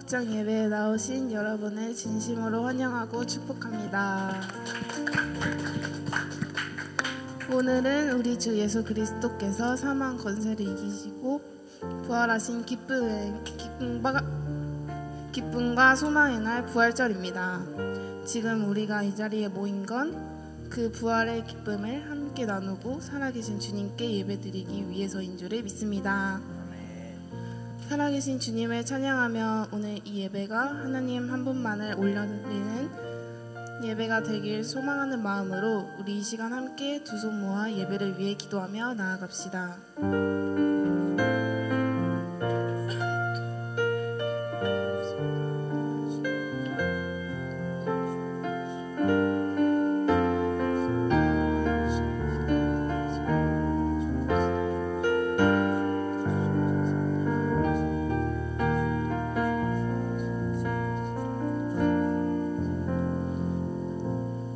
목장 예배에 나오신 여러분을 진심으로 환영하고 축복합니다. 오늘은 우리 주 예수 그리스도께서 사망 권세를 이기시고 부활하신 기쁨과 소망의 날 부활절입니다. 지금 우리가 이 자리에 모인 건 그 부활의 기쁨을 함께 나누고 살아계신 주님께 예배드리기 위해서인 줄을 믿습니다. 살아계신 주님을 찬양하며 오늘 이 예배가 하나님 한 분만을 올려드리는 예배가 되길 소망하는 마음으로 우리 이 시간 함께 두 손 모아 예배를 위해 기도하며 나아갑시다.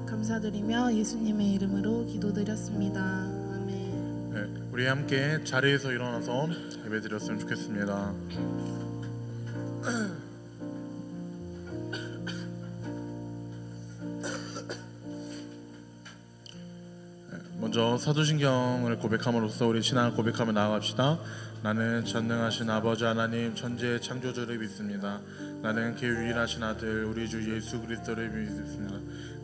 감사드리며 예수님의 이름으로 기도드렸습니다. 아멘. 네, 우리 함께 자리에서 일어나서 예배드렸으면 좋겠습니다. 먼저 사도신경을 고백함으로써 우리 신앙을 고백하며 나아갑시다. 나는 전능하신 아버지 하나님 천지의 창조주를 믿습니다. 나는 그 유일하신 아들 우리 주 예수 그리스도를 믿습니다.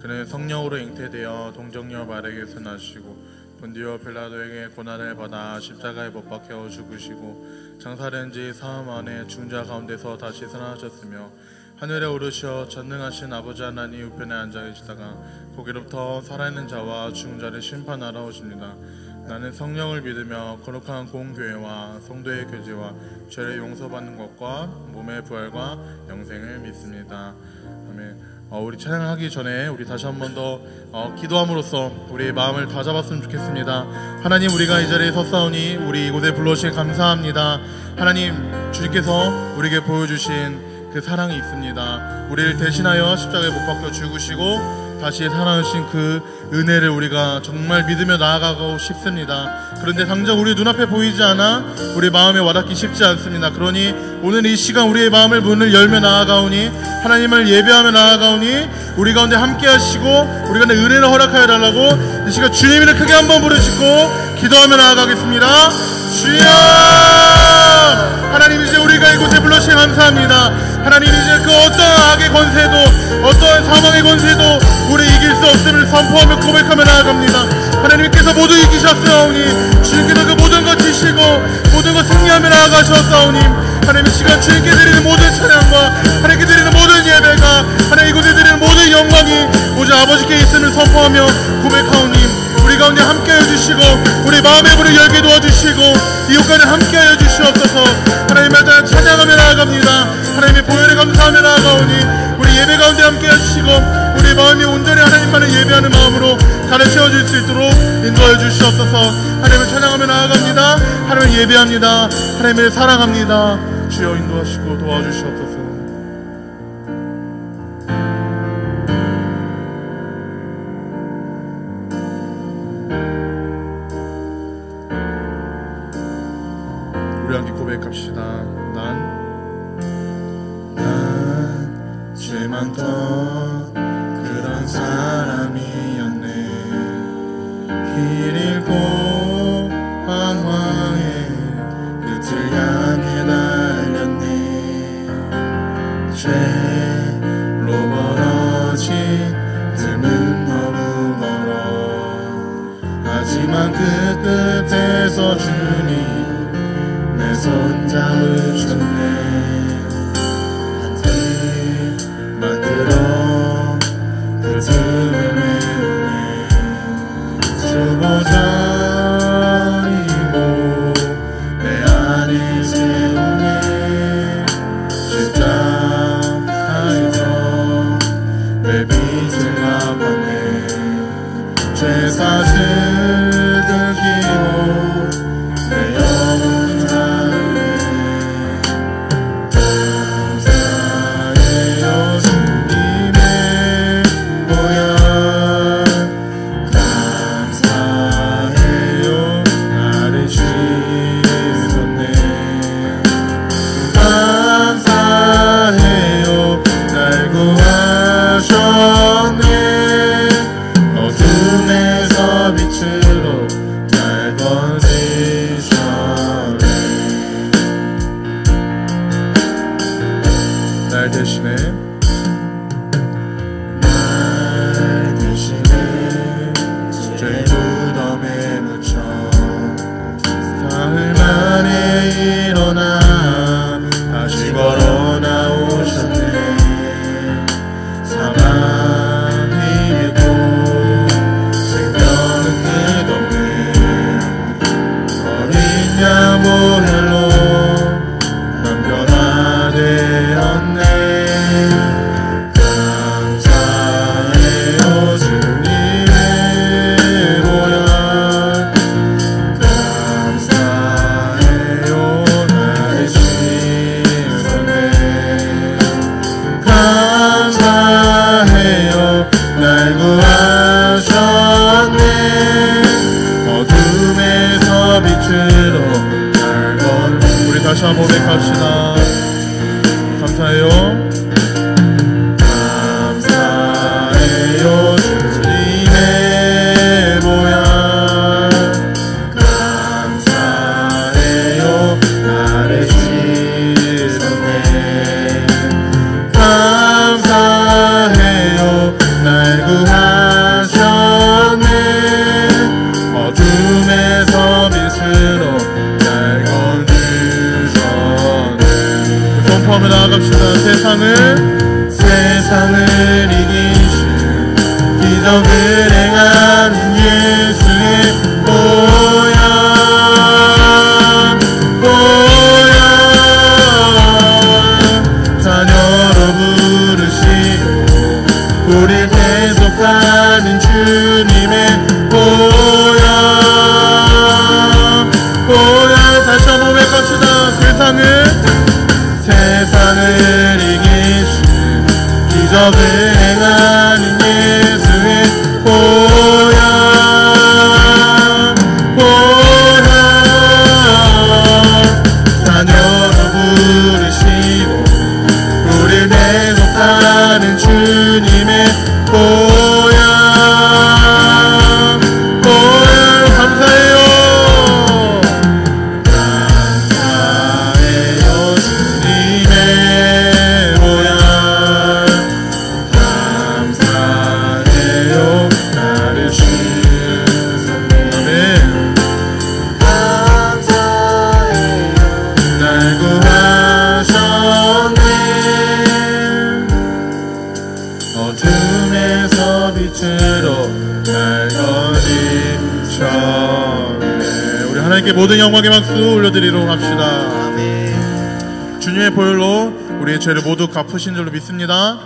그는 성령으로 잉태되어 동정녀 마리아에게서 나시고 본디오 빌라도에게 고난을 받아 십자가에 못 박혀 죽으시고 장사된 지 사흘 만에 죽은 자 가운데서 다시 살아나셨으며 하늘에 오르셔 전능하신 아버지 하나님 우편에 앉아 계시다가 거기로부터 살아있는 자와 죽은 자를 심판하러 오십니다. 나는 성령을 믿으며 거룩한 공교회와 성도의 교제와 죄를 용서받는 것과 몸의 부활과 영생을 믿습니다. 아멘. 우리 찬양을 하기 전에 우리 다시 한 번 더 기도함으로써 우리의 마음을 다잡았으면 좋겠습니다. 하나님, 우리가 이 자리에 섰사오니 우리 이곳에 불러주시니 감사합니다. 하나님, 주님께서 우리에게 보여주신 그 사랑이 있습니다. 우리를 대신하여 십자가에 못 박혀 죽으시고 다시 살아나신 그 은혜를 우리가 정말 믿으며 나아가고 싶습니다. 그런데 당장 우리 눈앞에 보이지 않아 우리 마음에 와닿기 쉽지 않습니다. 그러니 오늘 이 시간 우리의 마음을 문을 열며 나아가오니 하나님을 예배하며 나아가오니 우리 가운데 함께 하시고 우리 가운데 은혜를 허락하여 달라고 이 시간 주님을 크게 한번 부르시고 기도하며 나아가겠습니다. 주여! 하나님, 이제 우리가 이곳에 불러주시니 감사합니다. 하나님, 이제 그 어떤 악의 권세도 어떠한 사망의 권세도 우리 이길 수 없음을 선포하며 고백하며 나아갑니다. 하나님께서 모두 이기셨사오니 주님께서 그 모든 것 지시고 모든 것 승리하며 나아가셨사오니 하나님, 이 시간 주님께 드리는 모든 찬양과 하나님께 드리는 모든 예배가 하나님 이곳에 드리는 모든 영광이 오직 아버지께 있음을 선포하며 고백하오니 우리 가운데 함께하여 주시고 우리 마음의 문을 열게 도와주시고 이웃간에 함께하여 주시옵소서. 하나님의 찬양하며 나아갑니다. 하나님의 보혈에 감사하며 나아가오니 우리 예배 가운데 함께해 주시고 우리 마음이 온전히 하나님만을 예배하는 마음으로 가르쳐 줄 수 있도록 인도하여 주시옵소서. 하나님을 찬양하며 나아갑니다. 하나님을 예배합니다. 하나님을 사랑합니다. 주여 인도하시고 도와주시옵소서. 우리 함께 고백합시다. 난 죄 많던 그런 사람이었네. 길 잃고 방황의 끝을 향해 달렸네. 죄로 벌어진 틈은 너무 멀어. 하지만 그 끝에서 주님 내 손 잡으셨네. 만들어 그 틈을 메우네. 주보전이고 내 안에 세우네. 십자가에서 내 빛을 갚았네. 죄사슬 들기고 내 영혼 자유네. 감사해요 주님의 보혈. 감사해요 나를 지으셨네. 감사해요 하셨네. 어둠에서 빛으로 날 건. 우리 다시 한번 고백합시다. 감사해요. 감사해요 주님의 보혈. 감사해요 나를 씻었네. 감사해요 날 구하셨네. 어둠에서 빛으로 날 건주셨네. 선포하며 나아갑시다. 세상을 이기신 기적을 행하는 예수의 보혈. 자녀로 부르시고 우릴 계속하는 주님의 보혈. 다시 한번 고백합시다. 세상을 이기신 기적을 행하는 예수의 보혈. 자녀로 부르시고 우릴 대속하는 주님의 보혈. 감사해요. 감사해요 주님의 보혈. 감사해요 나를 주셨네. 감사해요 날 구하셨네. 어둠에서 빛으로 날 거니셨네. 우리 하나님께 모든 영광의 박수 올려드리도록 합시다. 아멘. 주님의 보혈로 우리의 죄를 모두 갚으신 줄로 믿습니다.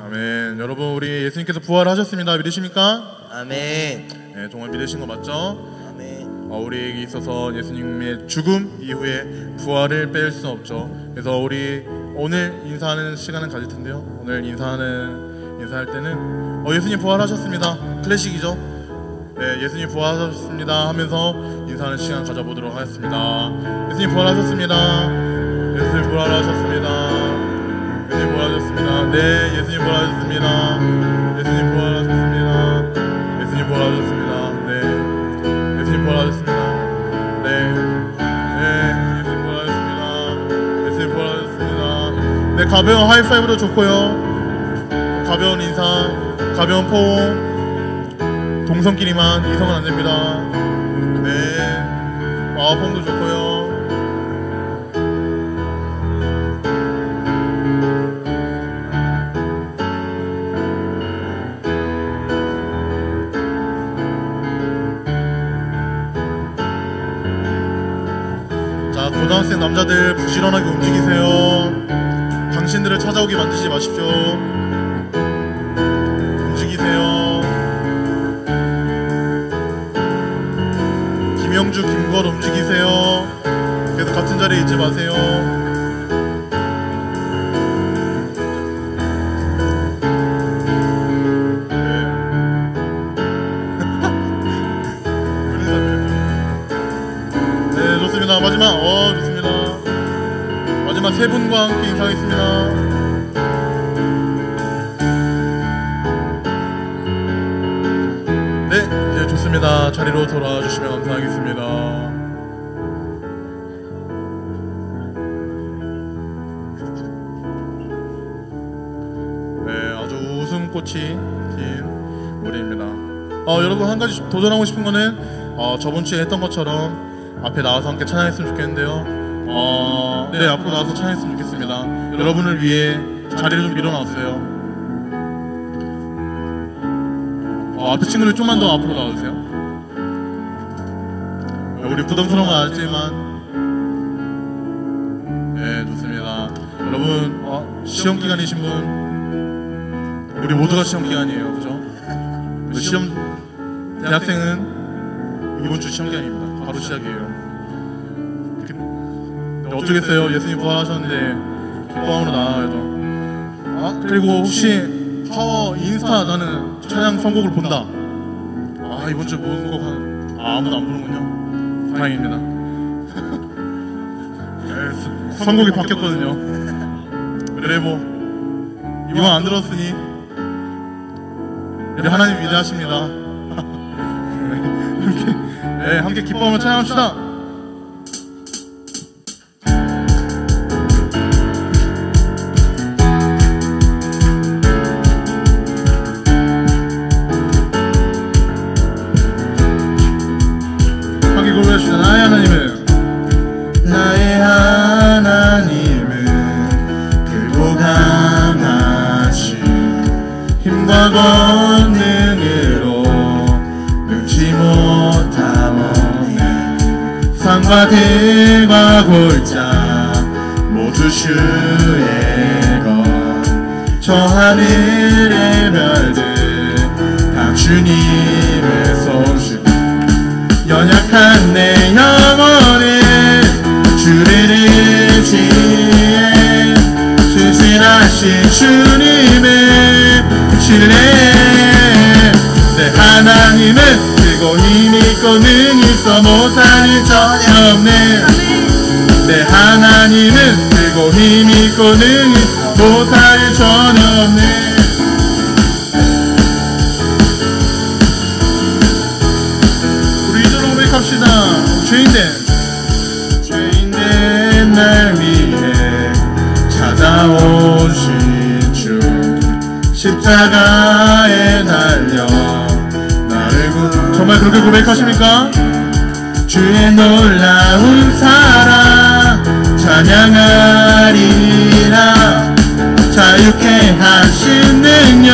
아멘. 여러분, 우리 예수님께서 부활하셨습니다. 믿으십니까? 아멘. 네, 정말 믿으신 거 맞죠? 아멘. 우리에게 있어서 예수님의 죽음 이후에 부활을 뺄 수 없죠. 그래서 우리 오늘 인사하는 시간을 가질 텐데요. 오늘 인사할 때는 예수님 부활하셨습니다. 클래식이죠. 네, 예수님 부활하셨습니다 하면서 인사하는 시간 가져보도록 하겠습니다. 예수님 부활하셨습니다. 예수님 부활하셨습니다. 예수님 부활하셨습니다. 네, 예수님 부활하셨습니다. 예수님 부활하셨습니다. 예수님 부활하셨습니다. 네, 예수님 부활하셨습니다. 네, 예수님 부활하셨습니다. 예수님 부활하셨습니다. 네, 가벼운 하이파이브도 좋고요. 가벼운 인사, 가벼운 포옹. 동성끼리만, 이성은 안 됩니다. 네, 포옹도 좋고요. 자, 고등학생 남자들 부지런하게 움직이세요. 당신들을 찾아오게 만드지 마십시오. 움직이세요. 김영주, 김걸 움직이세요. 계속 같은 자리에 있지 마세요. 네, 좋습니다. 마지막, 좋습니다. 마지막 세 분과 함께 인사하겠습니다. 네, 이제 좋습니다. 자리로 돌아와 주시면 감사하겠습니다. 네, 아주 웃음꽃이 핀 무대입니다. 여러분, 한 가지 도전하고 싶은 거는 저번 주에 했던 것처럼 앞에 나와서 함께 찬양했으면 좋겠는데요. 네, 앞으로 나와서 찬양했으면 좋겠습니다. 여러분을 위해 자리를 좀 밀어놨어요. 앞에 친구들 좀만 더 앞으로 나와주세요. 우리 부담스러운 건 알지만, 네, 좋습니다. 여러분, 시험 기간이신 분, 우리 모두가 시험 기간이에요, 그죠? 대학생은 이번 주 시험 기간입니다. 바로 시작이에요. 어쩌겠어요. 예수님 부활하셨는데 기뻐함으로 나아가야죠. 그리고 혹시 파워 인스타 나는 찬양 선곡을 본다. 이번 주에 모든 곡 아무도 안 부르는군요. 다행입니다. 네, 선곡이 바뀌었거든요. 그래 뭐 이번 안 들었으니 우리 하나님 위대하십니다. 함께 기뻐하며 찬양합시다. 나의 하나님은 크고 강하시 힘과 권능으로 능치 못하오네. 산과 들과 골짜 모두 주의 것, 저 하늘의 별들 다 주님의 솜씨. 연약한 내 영혼을 주를 의지해 신실하신 주님을 신뢰해. 내 하나님은 크고 힘있고 능있어 못할 일 전혀 없네. 내 하나님은 크고 힘있고 능있어 못할 일 전혀 없네. 합시다. 죄인된 날 위해 찾아오신 주, 십자가에 달려 나를 정말 그렇게 고백하십니까? 주의 놀라운 사랑 찬양하리라. 자유케 하신 능력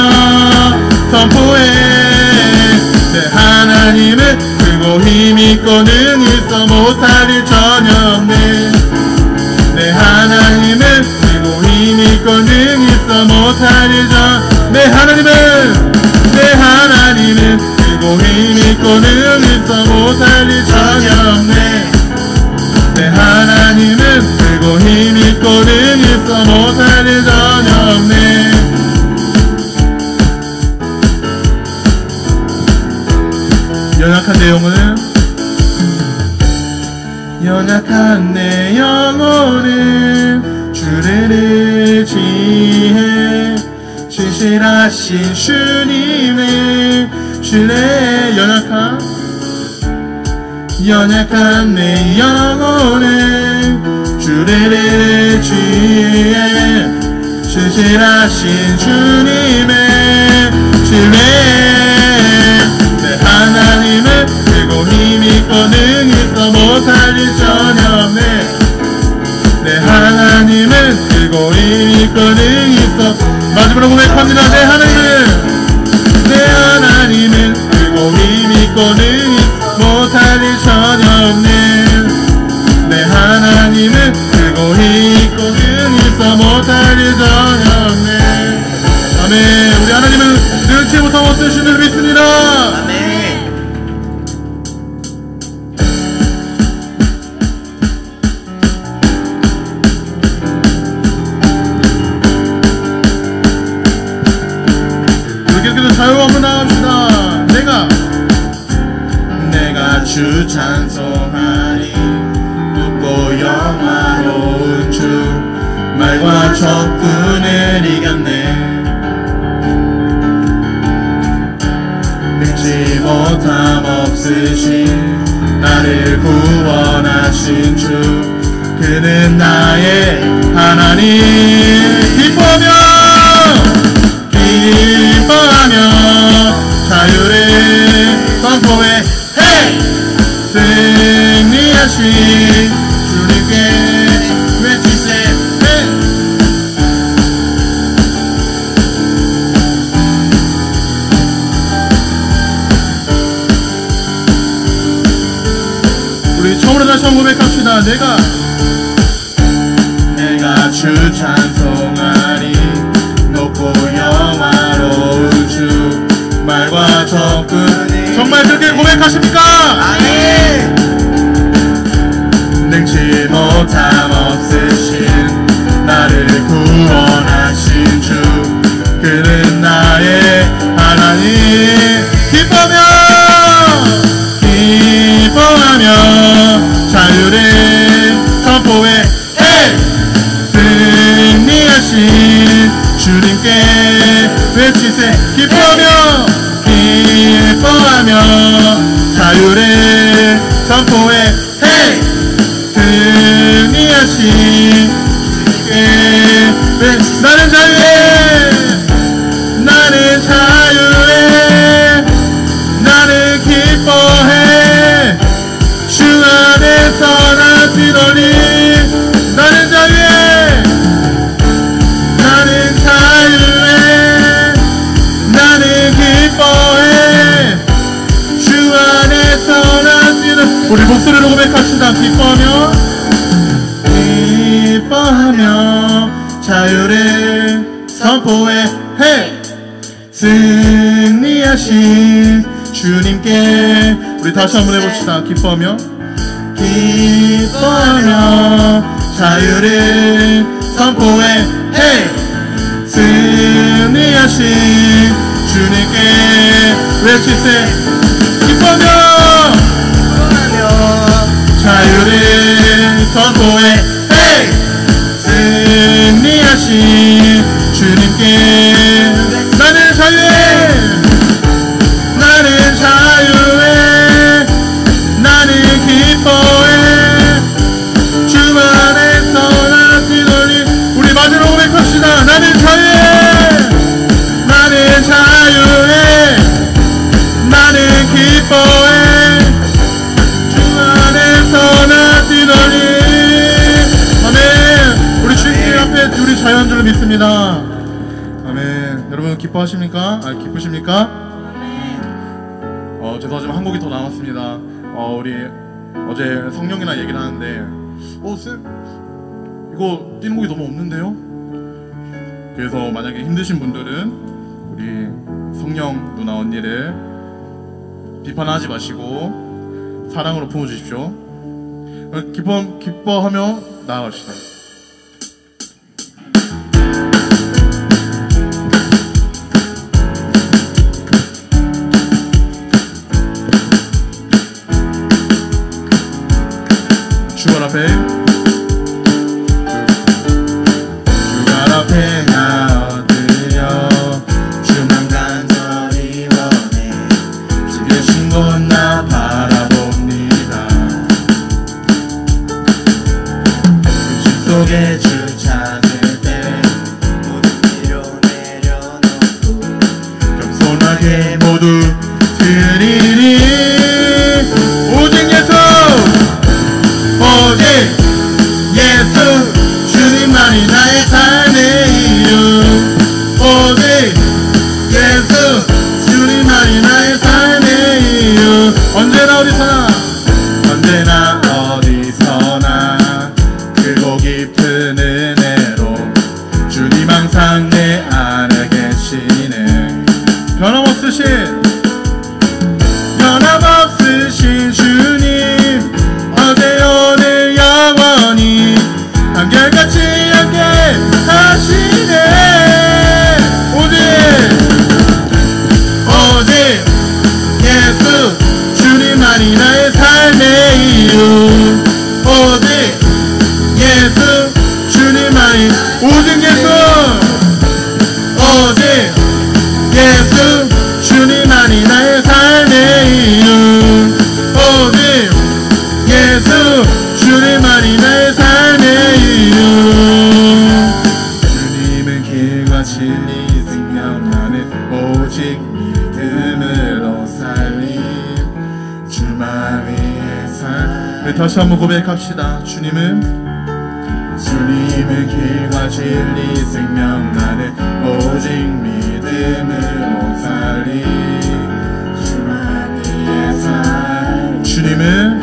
선포해. 내 하나님은 크고 힘있고 능있어 못할 일 전혀 없네. 내 하나님은 크고 힘있고 능있어 못할 일 전혀. 내 하나님은 크고 힘있고 능있어 못할 일 전혀 없네. 내 하나님은 크고 힘있고 능있어 못할 일 전혀 없네. 연약한 내 영혼을 연약한 내 영혼을 주를 의지해 신실하신 주님을 신뢰해. 연약한 내 영혼을 주를 의지해 신실하신 주님을 신뢰해. 내 하나님은 크고 힘있고 능있어 못할 일 전혀 없네. 내 하나님은 크고 힘있고 능있어. 마지막으로 고백합니다. 내 하나님은 크고 힘있고 능있어 못할 일 전혀 없네. 내 하나님은 크고 힘있고 능있어 못할 일 전혀 없네. 아멘. 우리 하나님은 능치 못함 없으신 줄 믿습니다. 아멘. 자유 한번 나갑시다. 내가 주 찬송하리. 높고 영화로운 주 말과 적군을 이겼네. 능치 못함 없으신 나를 구원하신 주, 그는 나의 하나님. 기뻐하며 자유를 선포해. 승리하신 주님께 외치세. 우리 처음으로 다시 한번 고백합시다. 내가 주 찬송하리. 높고 영화로운 주 말과 적군. 정말 그렇게 고백하십니까? 아멘. 능치 못함 없으신 나를 구원하신 주, 그는 나의 하나님. 기뻐하며 기뻐하며 자유를 선포해 hey! 승리하신 주님께 나는 자유해 나는 자유해 나는 기뻐해 주 안에서 나 뛰놀리 나는 자유해 나는 자유해 나는 기뻐해 주 안에서 나 뛰놀리 우리 목소리로 고백합시다. 기뻐하며 자유를 선포해 hey! 승리하신 주님께 우리 다시 한번 해봅시다. 기뻐하며 자유를 선포해 hey! 승리하신 주님께 외치세 기뻐하며 자유를 선포해 hey! 승리하신 주님께 나는 자유해 나는 자유해 나는 기뻐해 주 안에서 나 뛰놀리 우리 마지막 고백합시다. 나는 자유해 나는 자유해 나는 기뻐해 주 안에서 나 뛰놀리 아멘. 우리 주님 앞에 우리 자유한 줄 믿습니다. 아멘. 여러분 기뻐하십니까? 기쁘십니까? 죄송하지만 한 곡이 더 남았습니다. 우리 어제 성령이나 얘기를 하는데 쌤 이거 뛰는 곡이 너무 없는데요? 그래서 만약에 힘드신 분들은 우리 성령 누나 언니를 비판하지 마시고 사랑으로 품어주십시오. 기뻐하며 나아갑시다. 주발 앞에 나엎드려 주만 간절히 원해 주 계신 곳 나 바라봅니다. 그 속에 주 찾을 때 모든 뒤로 내려놓고 겸손하게 모두 드리리 오직 예수 오직 예수 주님만이 나의 삶의 이유 오직 예수 주님만이 나의 삶의 이유 언제나 어디서나 크고 깊은 은혜로 주님 항상 내 안에 계시네 변함없으신 주님 어제 오늘 영원히 한결같이 함께 하시네 오직 예수 주님만이 나의 삶의 이유 오직 예수 주님만이 오직 예수 주님만이 나의 삶의 이유 오직 예수 주님만이 나의 삶의 이유 주님은 길과 진리 생명 나는 오직 믿음으로 살림 주만의 삶 네, 다시 한번 고백합시다. 주님은 길과 진리 생명 나는 오직 믿음으로 살림 주만의 삶 주님은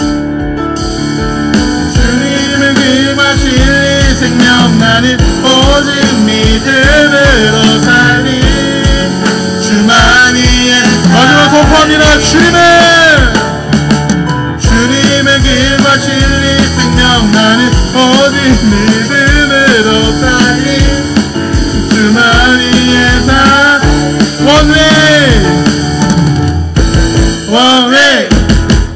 길과 진리 생명 나는 오직 믿음으로 살림 주만이 마지막 선포합니다. 주님의 길과 진리 생명 나는 오직 믿음으로 살림 주만이 One way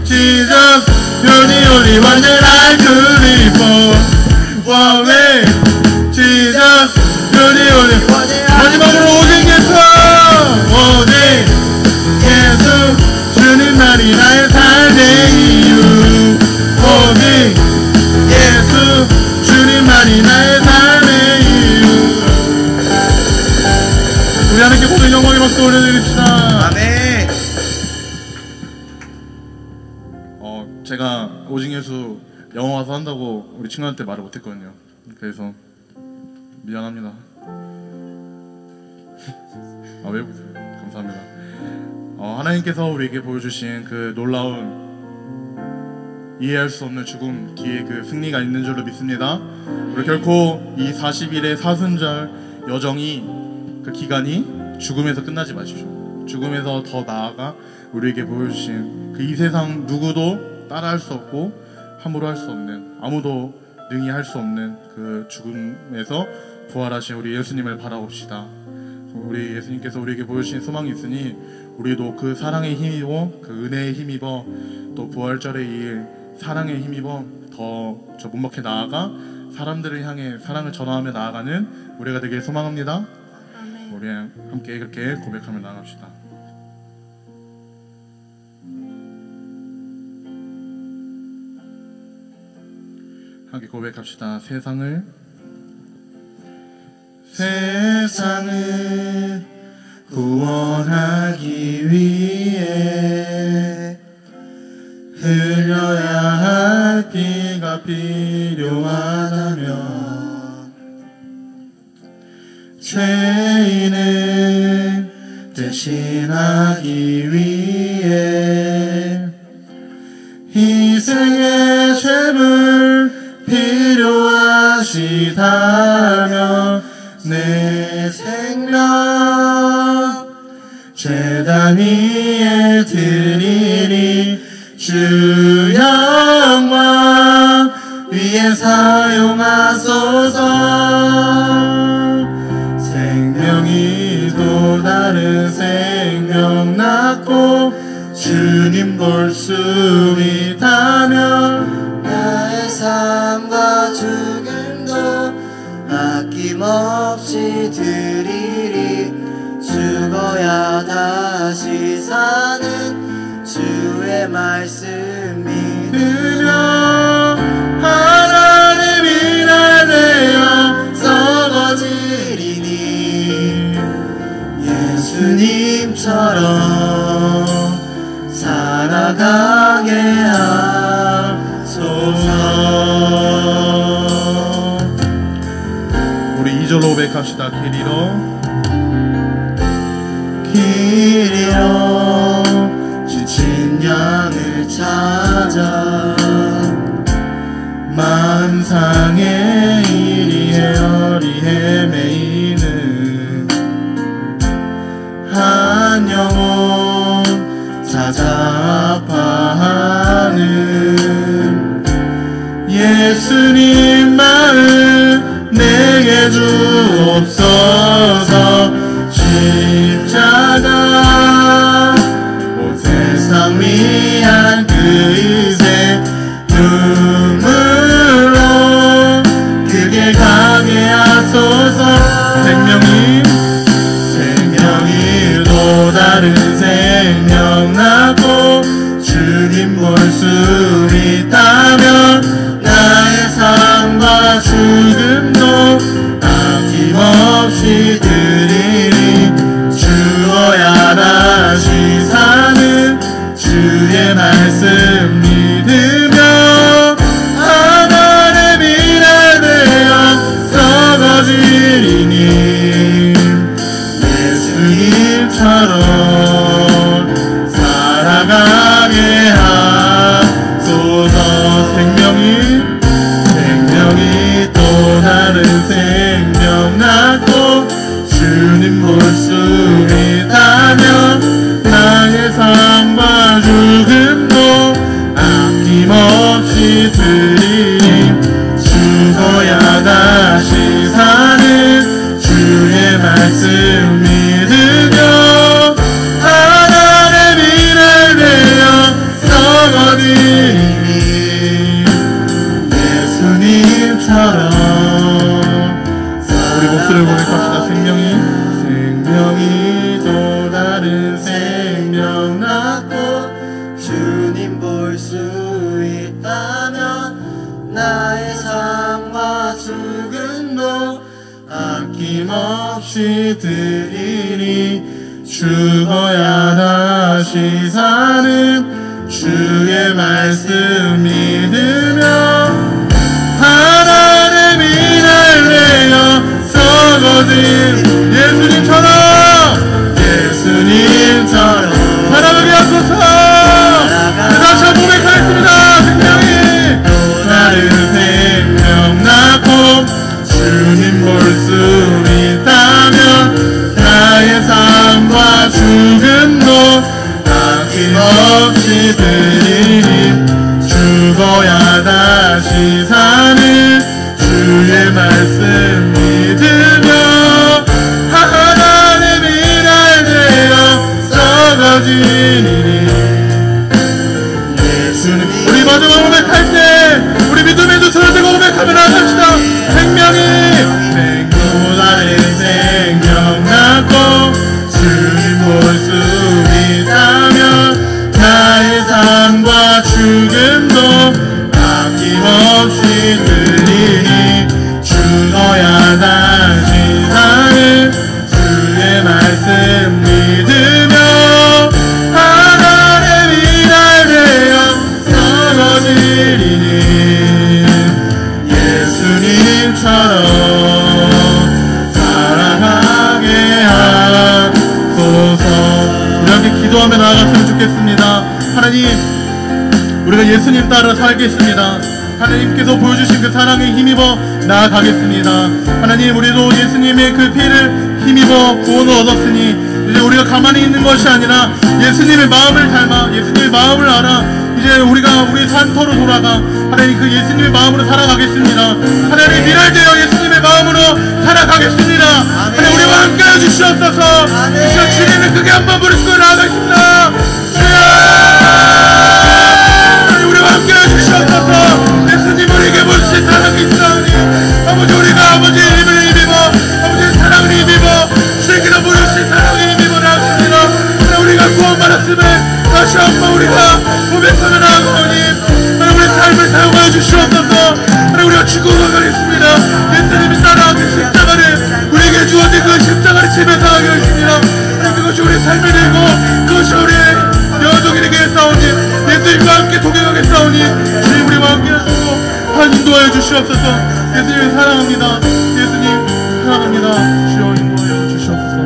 Jesus you're the only one that I could live for One way Jesus you're the only one 마지막으로 오직 예수 주님 제가 오직 예수 영어 와서 한다고 우리 친구한테 말을 못했거든요. 그래서 미안합니다. 왜 웃어요? 감사합니다. 하나님께서 우리에게 보여주신 그 놀라운 이해할 수 없는 죽음 뒤에 그 승리가 있는 줄로 믿습니다. 우리 결코 이 40일의 사순절 여정이 그 기간이 죽음에서 끝나지 마십시오. 죽음에서 더 나아가 우리에게 보여주신 그 이 세상 누구도 따라할 수 없고 함부로 할 수 없는, 아무도 능히 할 수 없는 그 죽음에서 부활하신 우리 예수님을 바라봅시다. 우리 예수님께서 우리에게 보여주신 소망이 있으니 우리도 그 사랑에 힘입어, 그 은혜에 힘입어, 또 부활절에 이 사랑에 힘입어 더 저 문밖에 나아가 사람들을 향해 사랑을 전하며 나아가는 우리가 되길 소망합니다. 아멘. 우리 함께 그렇게 고백하며 나아갑시다. 함께 고백합시다. 세상을 구원하기 위해 흘려야 할 피가 필요하다면 죄인을 대신하기 위해 희생의 제물 필요하시다면 내 생명 제단 위에 드리리. 주 영광 위에 사용하소서. 생명이 또 다른 생명 낳고 주님 볼 수 있다면 나의 삶과 죽음도 아낌없이 드리리. 죽어야 다시 사는 주의 말씀 믿으며 하나님이 날 내어 썩어지리니 예수님처럼 살아가게 하소서. 우리 2절로 고백합시다. 길이로 지친 양을 찾아 만상의 이리저리 헤매이는 한 영혼 찾아 아파하는 예수님 마음 내게 주옵소서. 십자가 온 세상 위한 그 희생 눈물로 그게 가게 하소서. 생명이 또 다른 생명 낳고 주님 볼 수 있다면 나의 삶과 죽음도 아낌없이 드리리. 죽어야 다시 사는 주의 말씀 믿으며 하나님이 날 내어 썩어지리니 예수님처럼 살아가게 하소서. 생명이 또 다른 생명 낳고 주님 볼 수 있다면 나의 삶과 죽음도 아낌없이 드리리. 죽어야 다시 사는 주의 말씀 믿으며 하나님이 날 내어 썩어지리니 예수님처럼 우리 목소리를 고백합시다. 생명이 또 다른 생명 낳고 주님 볼 수 있다면 나의 삶과 죽음도 아낌없이 드리리. 죽어야 다시 사는 주의 말 말씀 믿으며 하나님이 날 내어 썩어진 예수님처럼 살아가게 하소서. 다시 한번 고백하겠습니다. 생명이 또 다른 생명 낳고 주님 볼 수 있다면 나의 삶과 죽음도 아낌없이 드리니 죽어야 다시 사는 주의 말씀 믿으며 하나님이 날 내어 썩어지니 예수님. 우리 마지막 고백할 때 우리 믿음의 두 손을 들고 고백하며 나갑시다. 생명이 또 다른 생명 낳고 주님 볼 수 있다면 나의 삶과 죽음도 아낌없이 드리니 죽어야 다시 사는 주의 말씀 믿으며 하나님이 날 내어 썩어지리니 예수님처럼 살아가게 하소서. 우리 함께 기도하며 나아갔으면 좋겠습니다. 하나님, 우리가 예수님 따라 살겠습니다. 하나님께서 보여주신 그 사랑에 힘입어 나아가겠습니다. 하나님, 우리도 예수님의 그 피를 힘입어 구원을 얻었으니 이제 우리가 가만히 있는 것이 아니라 예수님의 마음을 닮아 예수님의 마음을 알아 이제 우리가 우리 산터로 돌아가 하나님 그 예수님의 마음으로 살아가겠습니다. 하나님, 미랄되어 예수님의 마음으로 살아가겠습니다. 하나님, 우리와 함께해 주시옵소서. 이 시간 주님의 크게 한번 부르시고 나아가겠습니다. 주여, 우리와 함께해 주시옵소서. 예수님, 우리에게 보여주신 사랑이 있사오니 아버지, 우리가 아버지의 힘을 힘입어 아버지의 사랑을 힘입어 주님께서 보여주신 사랑을 힘입어 나아갑니다. 우리가 구원받았음을 다시 한번 우리가 고백하며 나아가오니 우리 삶을 사용하여 주시옵소서. 우리가 죽어가 가겠습니다. 예수님이 따라하신 십자가를 우리에게 주어진 그 십자가를 지면서 하게 하십니다. 그것이 우리 삶이 되고 그것이 우리 여종이 되게 싸우니 예수님과 함께 동행하게 싸우니 주님 우리와 함께 하시고 인도하여 주시옵소서. 예수님 사랑합니다. 예수님 사랑합니다. 주여 인도하여 주시옵소서.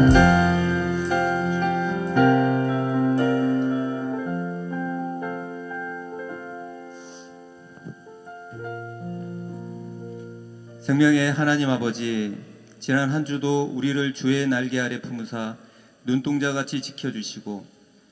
생명의 하나님 아버지, 지난 한 주도 우리를 주의 날개 아래 품으사 눈동자같이 지켜주시고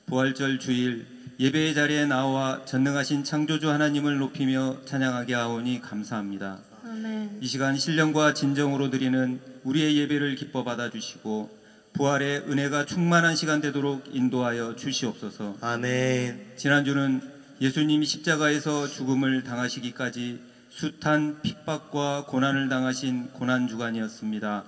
부활절 주일 예배의 자리에 나와 전능하신 창조주 하나님을 높이며 찬양하게 하오니 감사합니다. 아멘. 이 시간 신령과 진정으로 드리는 우리의 예배를 기뻐 받아주시고 부활의 은혜가 충만한 시간 되도록 인도하여 주시옵소서. 아멘. 지난주는 예수님이 십자가에서 죽음을 당하시기까지 숱한 핍박과 고난을 당하신 고난주간이었습니다.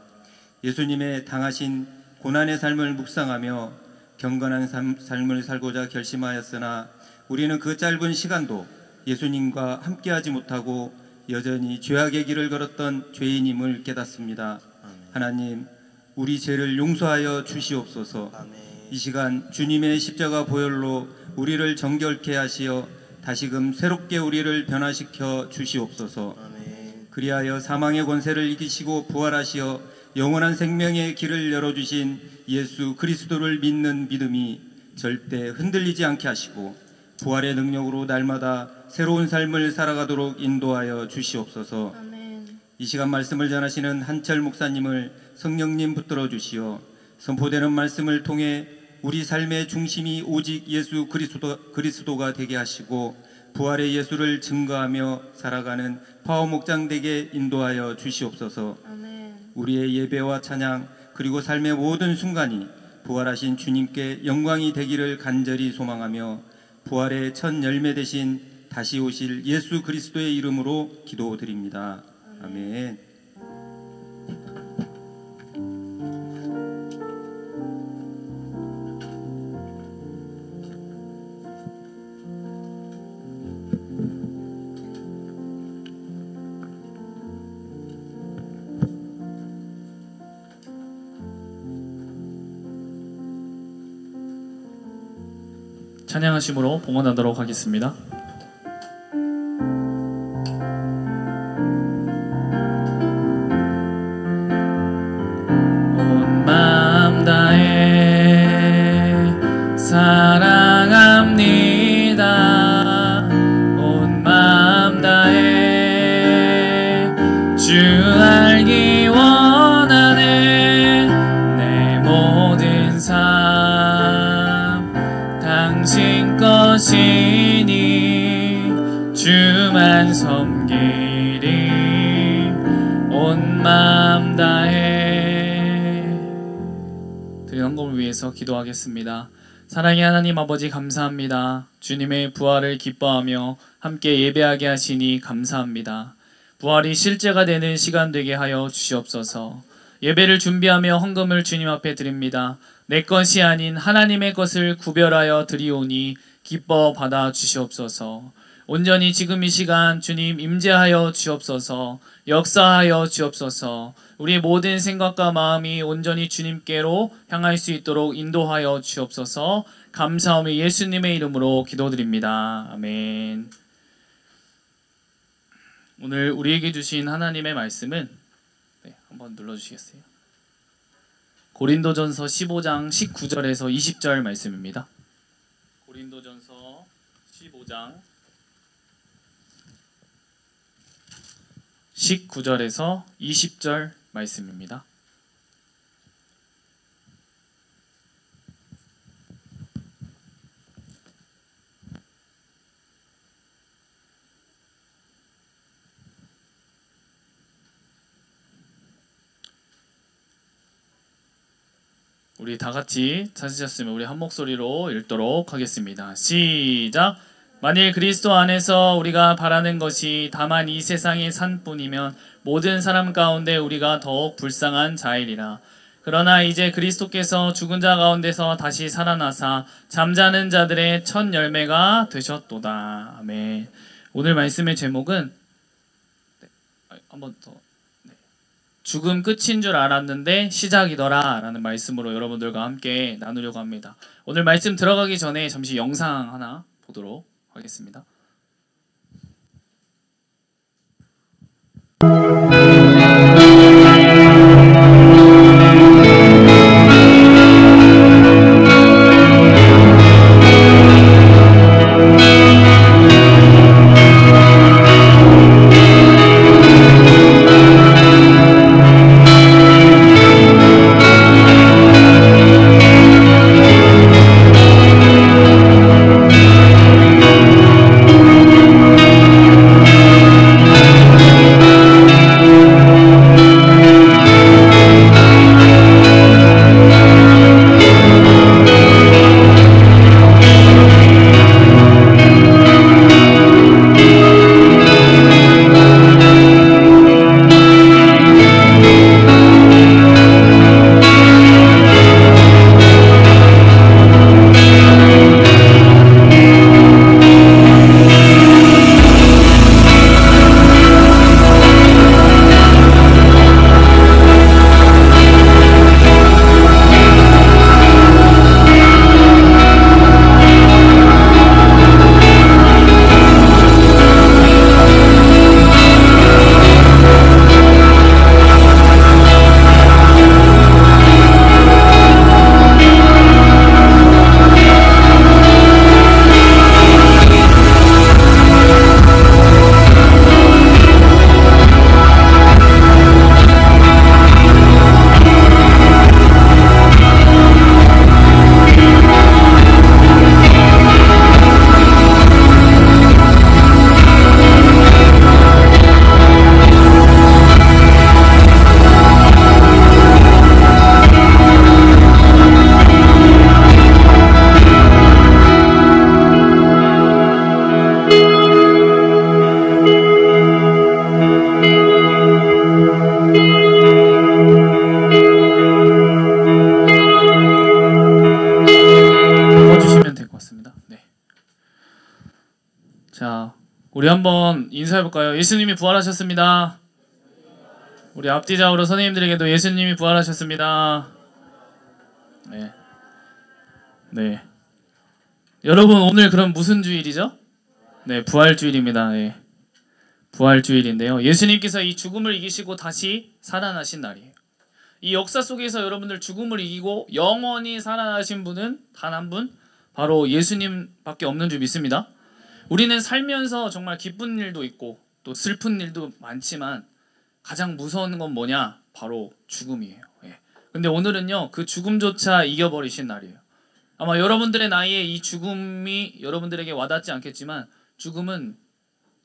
예수님의 당하신 고난의 삶을 묵상하며 경건한 삶을 살고자 결심하였으나 우리는 그 짧은 시간도 예수님과 함께하지 못하고 여전히 죄악의 길을 걸었던 죄인임을 깨닫습니다. 하나님, 우리 죄를 용서하여 주시옵소서. 이 시간 주님의 십자가 보혈로 우리를 정결케 하시어 다시금 새롭게 우리를 변화시켜 주시옵소서. 그리하여 사망의 권세를 이기시고 부활하시어 영원한 생명의 길을 열어주신 예수 그리스도를 믿는 믿음이 절대 흔들리지 않게 하시고 부활의 능력으로 날마다 새로운 삶을 살아가도록 인도하여 주시옵소서. 아멘. 이 시간 말씀을 전하시는 한철 목사님을 성령님 붙들어 주시어 선포되는 말씀을 통해 우리 삶의 중심이 오직 예수 그리스도가 되게 하시고 부활의 예수를 증거하며 살아가는 파워 목장 되게 인도하여 주시옵소서. 아멘. 우리의 예배와 찬양 그리고 삶의 모든 순간이 부활하신 주님께 영광이 되기를 간절히 소망하며 부활의 첫 열매 되신 다시 오실 예수 그리스도의 이름으로 기도드립니다. 아멘. 찬양하심으로 봉헌하도록 하겠습니다. 것이니 주만 섬기리 온 마음 다해. 드린 헌금을 위해서 기도하겠습니다. 사랑의 하나님 아버지, 감사합니다. 주님의 부활을 기뻐하며 함께 예배하게 하시니 감사합니다. 부활이 실제가 되는 시간 되게 하여 주시옵소서. 예배를 준비하며 헌금을 주님 앞에 드립니다. 내 것이 아닌 하나님의 것을 구별하여 드리오니 기뻐 받아 주시옵소서. 온전히 지금 이 시간 주님 임재하여 주옵소서. 역사하여 주옵소서. 우리의 모든 생각과 마음이 온전히 주님께로 향할 수 있도록 인도하여 주옵소서. 감사하며 예수님의 이름으로 기도드립니다. 아멘. 오늘 우리에게 주신 하나님의 말씀은 한번 눌러주시겠어요? 고린도전서 15장 19절에서 20절 말씀입니다. 고린도전서 15장 19절에서 20절 말씀입니다. 우리 다 같이 찾으셨으면 우리 한 목소리로 읽도록 하겠습니다. 시작! 만일 그리스도 안에서 우리가 바라는 것이 다만 이 세상의 산뿐이면 모든 사람 가운데 우리가 더욱 불쌍한 자이리라. 그러나 이제 그리스도께서 죽은 자 가운데서 다시 살아나사 잠자는 자들의 첫 열매가 되셨도다. 아멘. 오늘 말씀의 제목은 한번 더 죽음 끝인 줄 알았는데 시작이더라 라는 말씀으로 여러분들과 함께 나누려고 합니다. 오늘 말씀 들어가기 전에 잠시 영상 하나 보도록 하겠습니다. 우리 한번 인사해볼까요? 예수님이 부활하셨습니다. 우리 앞뒤좌우로 선생님들에게도 예수님이 부활하셨습니다. 네. 여러분 오늘 그럼 무슨 주일이죠? 네, 부활주일입니다. 네. 부활주일인데요. 예수님께서 이 죽음을 이기시고 다시 살아나신 날이에요. 이 역사 속에서 여러분들 죽음을 이기고 영원히 살아나신 분은 단 한 분, 바로 예수님밖에 없는 줄 믿습니다. 우리는 살면서 정말 기쁜 일도 있고 또 슬픈 일도 많지만 가장 무서운 건 뭐냐? 바로 죽음이에요. 근데 오늘은요, 그 죽음조차 이겨버리신 날이에요. 아마 여러분들의 나이에 이 죽음이 여러분들에게 와닿지 않겠지만 죽음은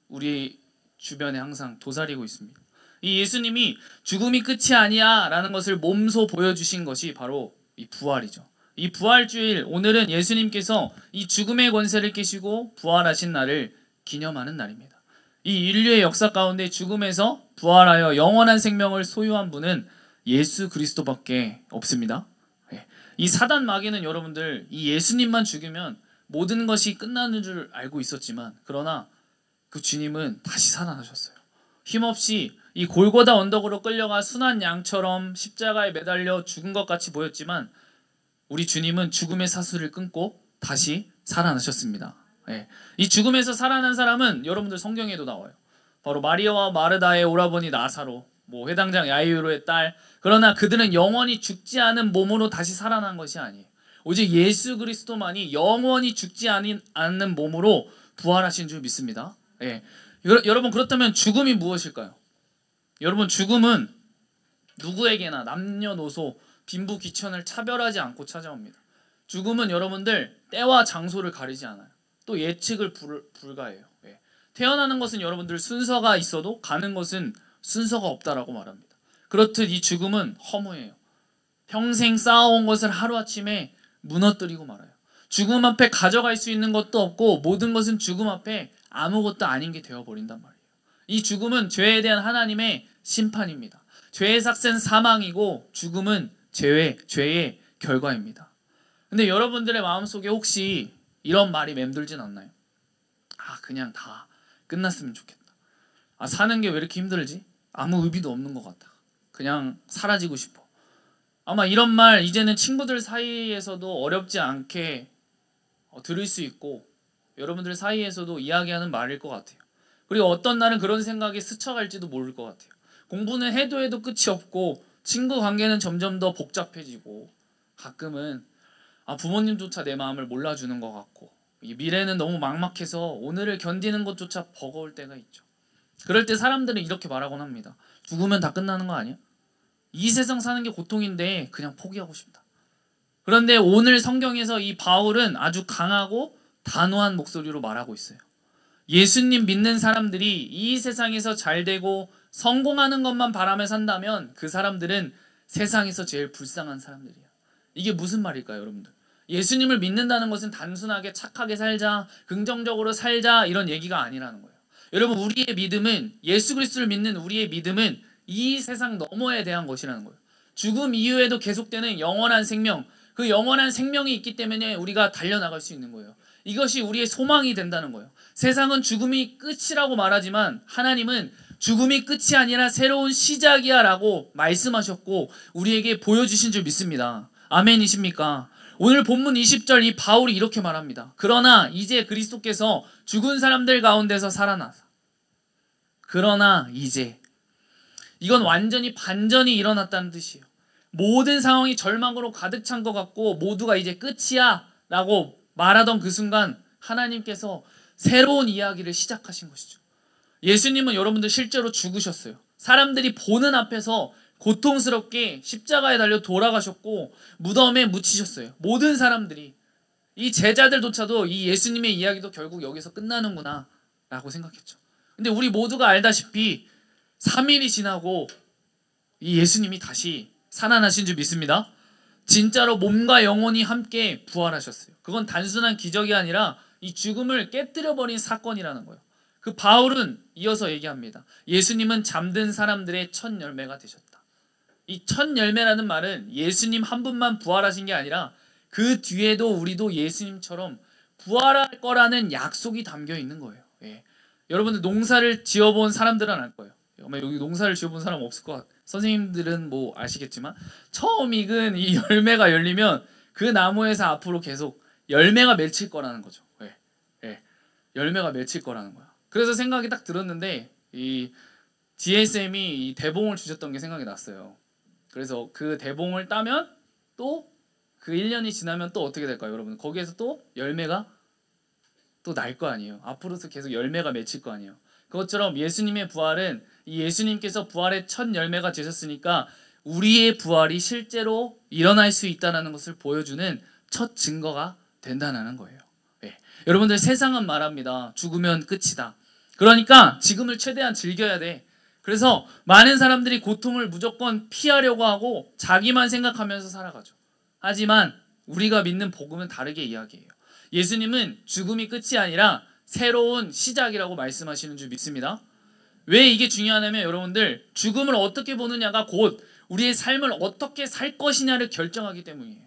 우리 주변에 항상 도사리고 있습니다. 이 예수님이 죽음이 끝이 아니야 라는 것을 몸소 보여주신 것이 바로 이 부활이죠. 이 부활주일, 오늘은 예수님께서 이 죽음의 권세를 깨시고 부활하신 날을 기념하는 날입니다. 이 인류의 역사 가운데 죽음에서 부활하여 영원한 생명을 소유한 분은 예수 그리스도밖에 없습니다. 이 사단 마귀는 여러분들 이 예수님만 죽이면 모든 것이 끝나는 줄 알고 있었지만, 그러나 그 주님은 다시 살아나셨어요. 힘없이 이 골고다 언덕으로 끌려가 순한 양처럼 십자가에 매달려 죽은 것 같이 보였지만 우리 주님은 죽음의 사슬을 끊고 다시 살아나셨습니다. 이 죽음에서 살아난 사람은 여러분들 성경에도 나와요. 바로 마리아와 마르다의 오라버니 나사로, 회당장 야이로의 딸. 그러나 그들은 영원히 죽지 않은 몸으로 다시 살아난 것이 아니에요. 오직 예수 그리스도만이 영원히 죽지 않는 몸으로 부활하신 줄 믿습니다. 여러분, 그렇다면 죽음이 무엇일까요? 여러분, 죽음은 누구에게나 남녀노소 빈부 귀천을 차별하지 않고 찾아옵니다. 죽음은 여러분들 때와 장소를 가리지 않아요. 또 예측을 불가해요. 태어나는 것은 여러분들 순서가 있어도 가는 것은 순서가 없다라고 말합니다. 그렇듯 이 죽음은 허무해요. 평생 쌓아온 것을 하루아침에 무너뜨리고 말아요. 죽음 앞에 가져갈 수 있는 것도 없고 모든 것은 죽음 앞에 아무것도 아닌 게 되어버린단 말이에요. 이 죽음은 죄에 대한 하나님의 심판입니다. 죄의 삭은 사망이고 죽음은 죄의 결과입니다. 근데 여러분들의 마음속에 혹시 이런 말이 맴돌진 않나요? 그냥 다 끝났으면 좋겠다. 사는 게 왜 이렇게 힘들지? 아무 의미도 없는 것 같아. 그냥 사라지고 싶어. 아마 이런 말 이제는 친구들 사이에서도 어렵지 않게 들을 수 있고 여러분들 사이에서도 이야기하는 말일 것 같아요. 그리고 어떤 날은 그런 생각이 스쳐갈지도 모를 것 같아요. 공부는 해도 끝이 없고 친구 관계는 점점 더 복잡해지고 가끔은 부모님조차 내 마음을 몰라주는 것 같고 미래는 너무 막막해서 오늘을 견디는 것조차 버거울 때가 있죠. 그럴 때 사람들은 이렇게 말하곤 합니다. 죽으면 다 끝나는 거 아니야? 이 세상 사는 게 고통인데 그냥 포기하고 싶다. 그런데 오늘 성경에서 이 바울은 아주 강하고 단호한 목소리로 말하고 있어요. 예수님 믿는 사람들이 이 세상에서 잘되고 성공하는 것만 바라며 산다면 그 사람들은 세상에서 제일 불쌍한 사람들이야. 이게 무슨 말일까요, 여러분들? 예수님을 믿는다는 것은 단순하게 착하게 살자, 긍정적으로 살자 이런 얘기가 아니라는 거예요. 여러분, 우리의 믿음은, 예수 그리스도를 믿는 우리의 믿음은 이 세상 너머에 대한 것이라는 거예요. 죽음 이후에도 계속되는 영원한 생명, 그 영원한 생명이 있기 때문에 우리가 달려나갈 수 있는 거예요. 이것이 우리의 소망이 된다는 거예요. 세상은 죽음이 끝이라고 말하지만 하나님은 죽음이 끝이 아니라 새로운 시작이야 라고 말씀하셨고 우리에게 보여주신 줄 믿습니다. 아멘이십니까? 오늘 본문 20절 이 바울이 이렇게 말합니다. 그러나 이제 그리스도께서 죽은 사람들 가운데서 살아나사. 그러나 이제. 이건 완전히 반전이 일어났다는 뜻이에요. 모든 상황이 절망으로 가득 찬 것 같고 모두가 이제 끝이야 라고 말하던 그 순간 하나님께서 새로운 이야기를 시작하신 것이죠. 예수님은 여러분들 실제로 죽으셨어요. 사람들이 보는 앞에서 고통스럽게 십자가에 달려 돌아가셨고 무덤에 묻히셨어요. 모든 사람들이, 이 제자들조차도 이 예수님의 이야기도 결국 여기서 끝나는구나 라고 생각했죠. 근데 우리 모두가 알다시피 3일이 지나고 이 예수님이 다시 살아나신 줄 믿습니다. 진짜로 몸과 영혼이 함께 부활하셨어요. 그건 단순한 기적이 아니라 이 죽음을 깨뜨려버린 사건이라는 거예요. 그 바울은 이어서 얘기합니다. 예수님은 잠든 사람들의 첫 열매가 되셨다. 이 첫 열매라는 말은 예수님 한 분만 부활하신 게 아니라 그 뒤에도 우리도 예수님처럼 부활할 거라는 약속이 담겨 있는 거예요. 여러분들 농사를 지어본 사람들은 알 거예요. 아마 여기 농사를 지어본 사람 없을 것 같아요. 선생님들은 아시겠지만 처음 익은 이 열매가 열리면 그 나무에서 앞으로 계속 열매가 맺힐 거라는 거죠. 열매가 맺힐 거라는 거야. 그래서 생각이 딱 들었는데 이 GSM이 이 대봉을 주셨던 게 생각이 났어요. 그래서 그 대봉을 따면 또 그 1년이 지나면 또 어떻게 될까요, 여러분? 거기에서 또 열매가 또 날 거 아니에요. 앞으로도 계속 열매가 맺힐 거 아니에요. 그것처럼 예수님의 부활은 이 예수님께서 부활의 첫 열매가 되셨으니까 우리의 부활이 실제로 일어날 수 있다는 것을 보여주는 첫 증거가 된다는 거예요. 예. 여러분들 세상은 말합니다. 죽으면 끝이다. 그러니까 지금을 최대한 즐겨야 돼. 그래서 많은 사람들이 고통을 무조건 피하려고 하고 자기만 생각하면서 살아가죠. 하지만 우리가 믿는 복음은 다르게 이야기해요. 예수님은 죽음이 끝이 아니라 새로운 시작이라고 말씀하시는 줄 믿습니다. 왜 이게 중요하냐면 여러분들 죽음을 어떻게 보느냐가 곧 우리의 삶을 어떻게 살 것이냐를 결정하기 때문이에요.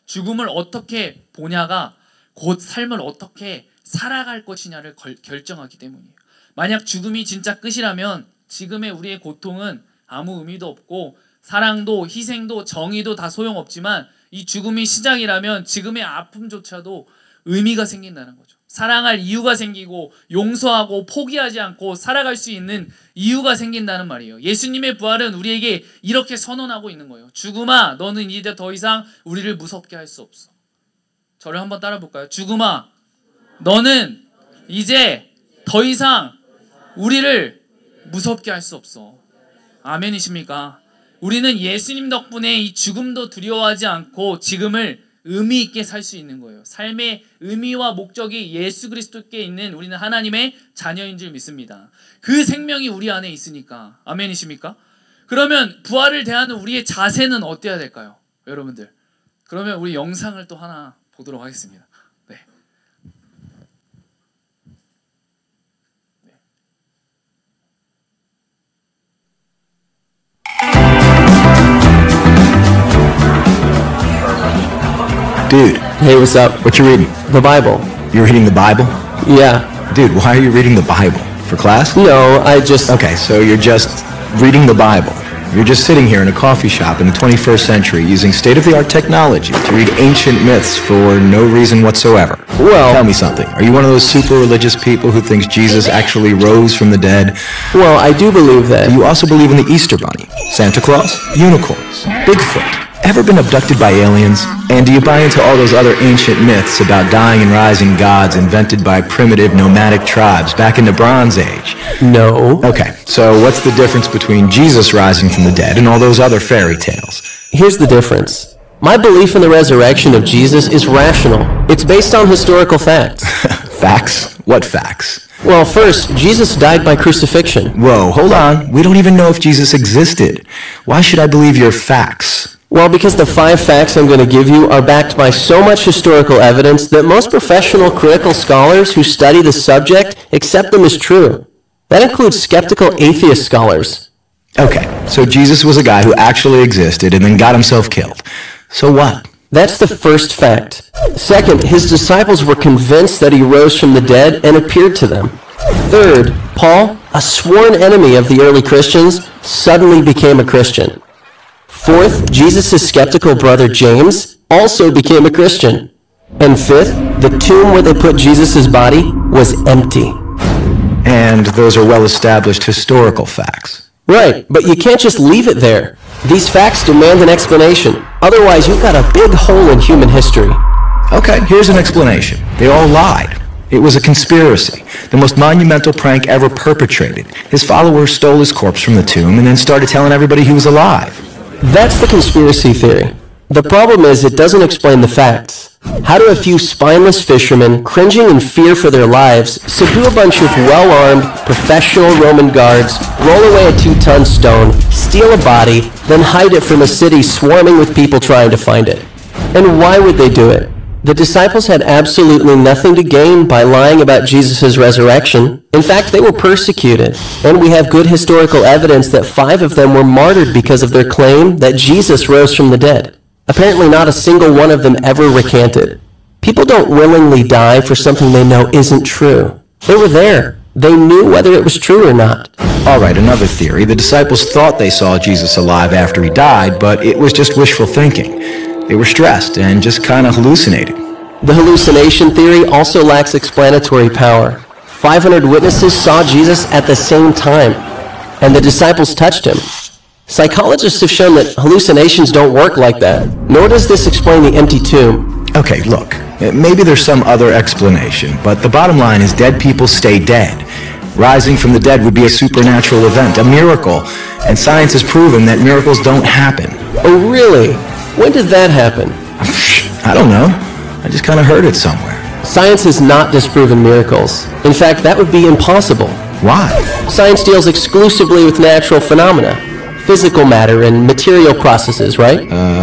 죽음을 어떻게 보냐가 곧 삶을 어떻게 살아갈 것이냐를 결정하기 때문이에요. 만약 죽음이 진짜 끝이라면 지금의 우리의 고통은 아무 의미도 없고 사랑도 희생도 정의도 다 소용없지만 이 죽음이 시작이라면 지금의 아픔조차도 의미가 생긴다는 거죠. 사랑할 이유가 생기고 용서하고 포기하지 않고 살아갈 수 있는 이유가 생긴다는 말이에요. 예수님의 부활은 우리에게 이렇게 선언하고 있는 거예요. 죽음아, 너는 이제 더 이상 우리를 무섭게 할 수 없어. 저를 한번 따라 볼까요? 죽음아, 너는 이제 더 이상 우리를 무섭게 할 수 없어. 아멘이십니까? 우리는 예수님 덕분에 이 죽음도 두려워하지 않고 지금을 의미 있게 살 수 있는 거예요. 삶의 의미와 목적이 예수 그리스도께 있는 우리는 하나님의 자녀인 줄 믿습니다. 그 생명이 우리 안에 있으니까. 아멘이십니까? 그러면 부활을 대하는 우리의 자세는 어때야 될까요? 여러분들. 그러면 우리 영상을 또 하나 보도록 하겠습니다. 네. Dude, Hey, what's up? what you reading? The Bible. You're reading the Bible? Yeah. Dude, why are you reading the Bible? For class? No, I just... Okay, so you're just reading the Bible. You're just sitting here in a coffee shop in the 21st century using state-of-the-art technology to read ancient myths for no reason whatsoever. Well... Tell me something. Are you one of those super religious people who thinks Jesus actually rose from the dead? Well, I do believe that. Do you also believe in the Easter Bunny, Santa Claus, unicorns, Bigfoot? Ever been abducted by aliens? And do you buy into all those other ancient myths about dying and rising gods invented by primitive nomadic tribes back in the Bronze Age? No. Okay, so what's the difference between Jesus rising from the dead and all those other fairy tales? Here's the difference. My belief in the resurrection of Jesus is rational. It's based on historical facts. Facts? What facts? Well, first, Jesus died by crucifixion. Whoa, hold on. We don't even know if Jesus existed. Why should I believe your facts? Well, because the 5 facts I'm going to give you are backed by so much historical evidence that most professional critical scholars who study the subject accept them as true. That includes skeptical atheist scholars. Okay, so Jesus was a guy who actually existed and then got himself killed. So what? That's the first fact. Second, his disciples were convinced that he rose from the dead and appeared to them. Third, Paul, a sworn enemy of the early Christians, suddenly became a Christian. Fourth, Jesus' skeptical brother James also became a Christian. And fifth, the tomb where they put Jesus' body was empty. And those are well-established historical facts. Right, but you can't just leave it there. These facts demand an explanation. Otherwise, you've got a big hole in human history. Okay, here's an explanation. They all lied. It was a conspiracy, the most monumental prank ever perpetrated. His followers stole his corpse from the tomb and then started telling everybody he was alive. That's the conspiracy theory. The problem is it doesn't explain the facts. How do a few spineless fishermen, cringing in fear for their lives, subdue a bunch of well-armed, professional Roman guards, roll away a 2-ton stone, steal a body, then hide it from a city swarming with people trying to find it? And why would they do it? The disciples had absolutely nothing to gain by lying about Jesus' resurrection. In fact, they were persecuted, and we have good historical evidence that 5 of them were martyred because of their claim that Jesus rose from the dead. Apparently not a single one of them ever recanted. People don't willingly die for something they know isn't true. They were there. They knew whether it was true or not. All right, another theory. The disciples thought they saw Jesus alive after he died, but it was just wishful thinking. They were stressed and just kind of hallucinated. The hallucination theory also lacks explanatory power. 500 witnesses saw Jesus at the same time, and the disciples touched him. Psychologists have shown that hallucinations don't work like that, nor does this explain the empty tomb. Okay, look, maybe there's some other explanation, but the bottom line is dead people stay dead. Rising from the dead would be a supernatural event, a miracle, and science has proven that miracles don't happen. Oh, really? When did that happen? I don't know. I just kind of heard it somewhere. Science has not disproven miracles. In fact, that would be impossible. Why? Science deals exclusively with natural phenomena, physical matter and material processes, right?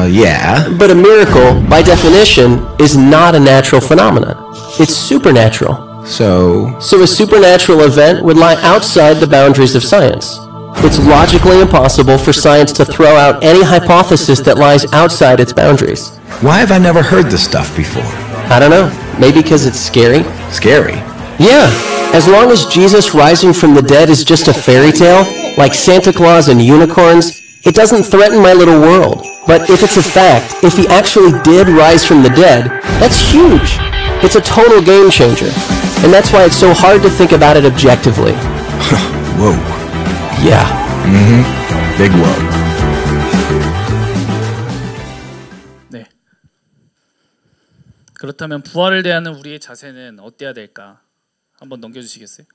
Yeah. But a miracle, by definition, is not a natural phenomenon. It's supernatural. So So a supernatural event would lie outside the boundaries of science. It's logically impossible for science to throw out any hypothesis that lies outside its boundaries. why have I never heard this stuff before? I don't know. Maybe because it's scary? Scary. Yeah. As long as Jesus rising from the dead is just a fairy tale, like Santa Claus and unicorns, it doesn't threaten my little world. But if it's a fact, if he actually did rise from the dead, that's huge. It's a total game changer. And that's why it's so hard to think about it objectively. Whoa. Yeah. Big whoa. 네. 그렇다면 부활을 대하는 우리의 자세는 어때야 될까? 한번 넘겨주시겠어요?